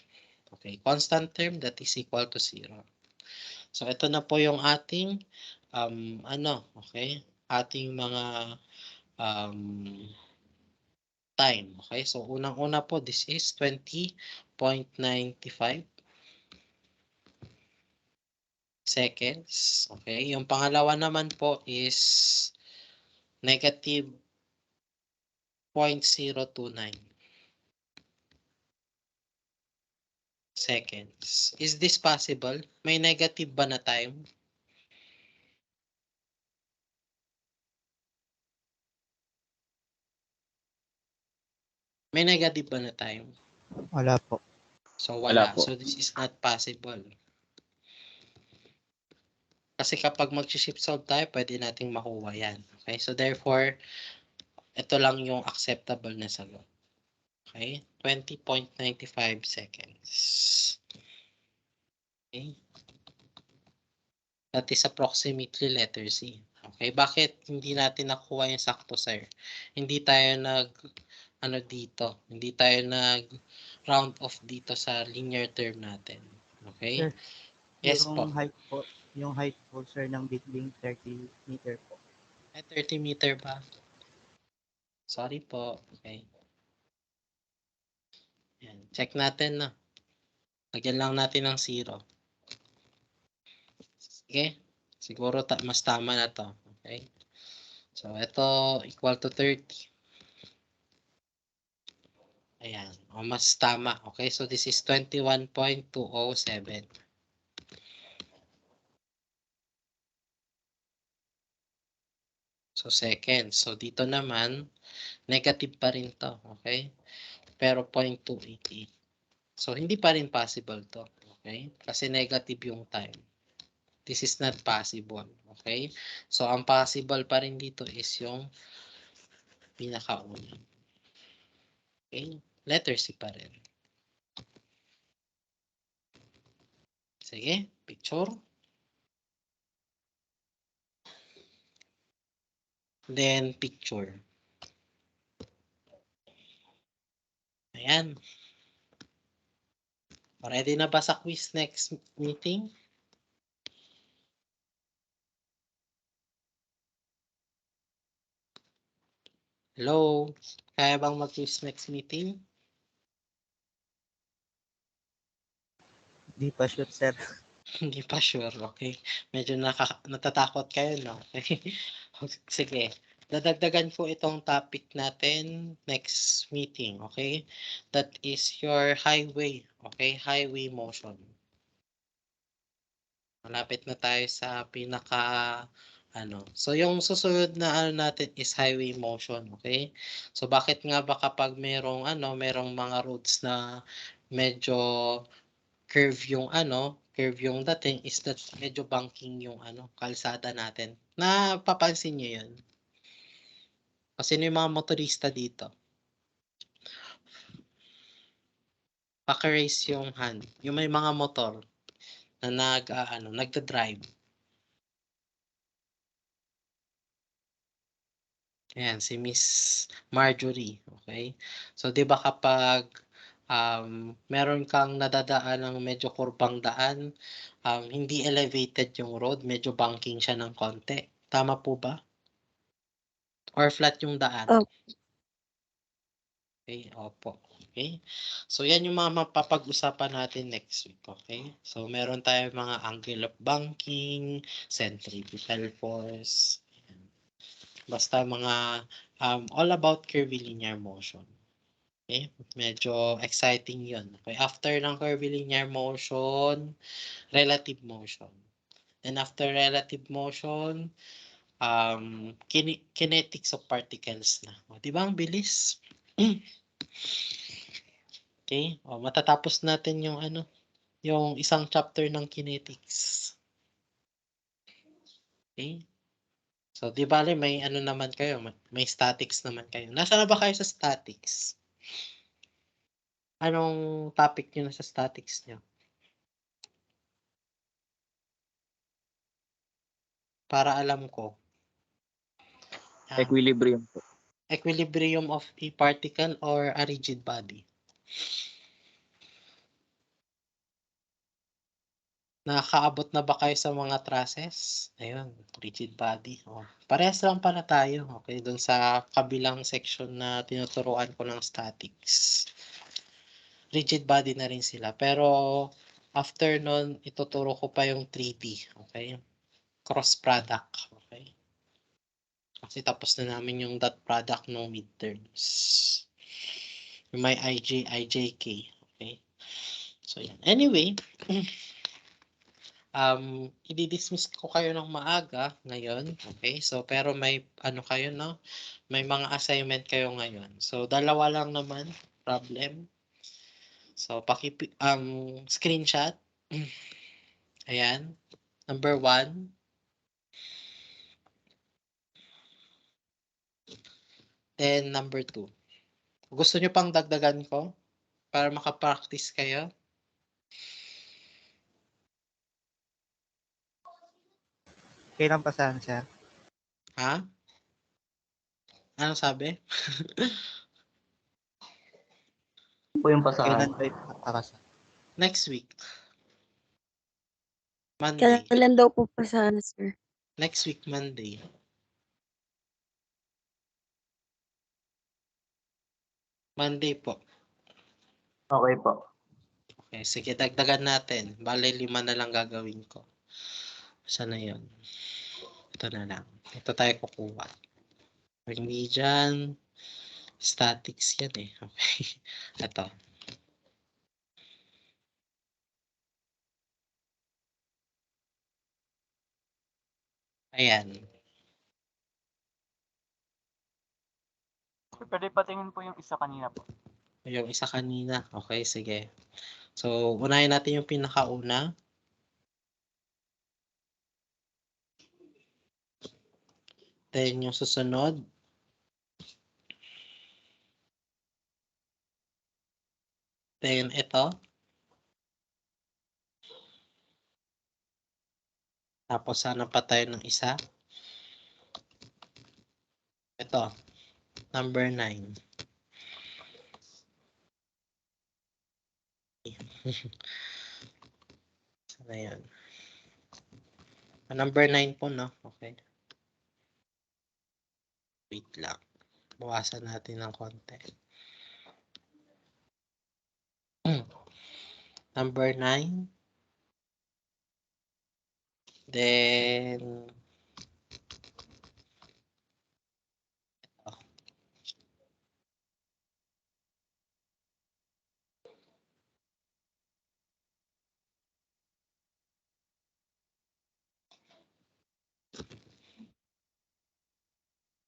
Okay, constant term that is equal to 0. So, ito na po yung ating, okay, ating mga time. Okay, so unang-una po, this is 20.95 seconds. Okay, yung pangalawa naman po is negative 0.029 seconds. Is this possible? May negative ba na time? May negative ba na time? Wala po. So, Wala wala. po. So, this is not possible. Kasi kapag mag-shift solve tayo, pwede nating makuha yan. Okay? So, therefore, ito lang yung acceptable na sagot. Okay? 20.95 seconds. Okay? That is approximately letter C. Okay? Bakit hindi natin nakuha yung sakto, sir? Hindi tayo dito. Hindi tayo round off dito sa linear term natin. Okay? Sir, Yes po. Yung height po, sir, ng building 30 meter po. Ay, 30 meter ba? Sorry po. Okay. Yan. Check natin na. Lagyan lang natin ng 0. Okay? Siguro mas tama na to. Okay? So, ito equal to 30. Ayan. O, mas tama. Okay? So, this is 21.207. So, second. So, dito naman, negative pa rin to. Okay? Pero 0.288. So, hindi pa rin possible to. Okay? Kasi negative yung time. This is not possible. Okay? So, ang possible pa rin dito is yung pinakauna. Okay? Letter C pa rin. Sige, picture. Then, picture. Ayan. Ready na ba sa quiz next meeting? Hello? Kaya bang mag-quiz next meeting? Di pa sure, sir. Hindi pa sure, okay? Medyo natatakot kayo, no? Okay? Sige. Dadagdagan ko itong topic natin next meeting, okay? That is your highway, okay? Highway motion. Malapit na tayo sa So, yung susunod na natin is highway motion, okay? So, bakit nga ba kapag merong mga roads na medyo curve yung dating is that medyo banking yung kalsada natin. Napapansin niyo yun? Kasi yung mga motorista dito. Paka-raise yung hand. Yung may mga motor na nagda-drive. Ayan, si Miss Marjorie. Okay? So, di ba kapag meron kang nadadaan ng medyo kurbang daan, hindi elevated yung road, medyo banking siya ng konti. Tama po ba? Or flat yung daan? Opo. Okay, opo. Okay. So, yan yung mga mapapag-usapan natin next week. Okay. So, meron tayo mga angle of banking, centripetal force. Ayan. Basta mga all about curvilinear motion. Okay. Medyo exciting yun. Okay. After ng curvilinear motion, relative motion. And after relative motion, kinetics of particles na. O, di ba ang bilis? Okay? O, matatapos natin yung yung isang chapter ng kinetics. Okay? So, di bale may naman kayo, may statics naman kayo. Nasaan na ba kayo sa statics? Anong topic nyo na sa statics nyo? Para alam ko. Equilibrium po. Equilibrium of a particle or a rigid body. Nakakaabot na ba kayo sa mga trusses? Ayun, rigid body. O, parehas lang pala tayo. Okay, dun sa kabilang section na tinuturuan ko ng statics. Rigid body na rin sila. Pero after nun, ituturo ko pa yung 3D. Okay? Cross product. Okay? Kasi tapos na namin yung dot product ng midterms. Yung may IJK. Okay? So, yan. Anyway, i-dismiss ko kayo ng maaga ngayon. Okay? So, pero may kayo, no? May mga assignment kayo ngayon. So, dalawa lang naman problem. So, screenshot. Ayan. Number 1. Then, number 2. Gusto nyo pang dagdagan ko? Para makapractice kayo? Kailan pasahan, sir? Ha? Ano sabi? Po yung pasahan. Kailan ba ipapakasa? Next week. Monday. Kailan daw po pasahan, sir? Next week, Monday. Monday po. Okay po. Okay, sige, dagdagan natin. Bale, 5 na lang gagawin ko. Sana yun? Ito na lang. Ito tayo kukuha. Hindi dyan. Statics yan eh. Okay. Ito. Ayan. Pwede patingin po yung isa kanina po. Yung isa kanina. Okay, sige. So, unahin natin yung pinakauna. Then, yung susunod. Then, ito. Tapos, sana pa tayo ng isa. Ito. Number 9. Sana yun. Number 9 po, no? Okay. Wait lang. Bawasan natin ng konti. Number 9. Then,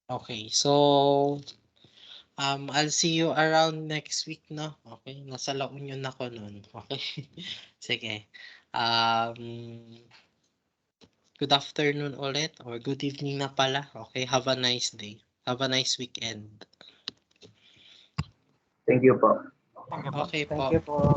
okay, so I'll see you around next week, no? Okay, nasa La Union ako noon. Okay. Sige. Good afternoon ulit or good evening na pala. Okay, have a nice day. Have a nice weekend. Thank you po. Thank you po. Okay po. Thank you po.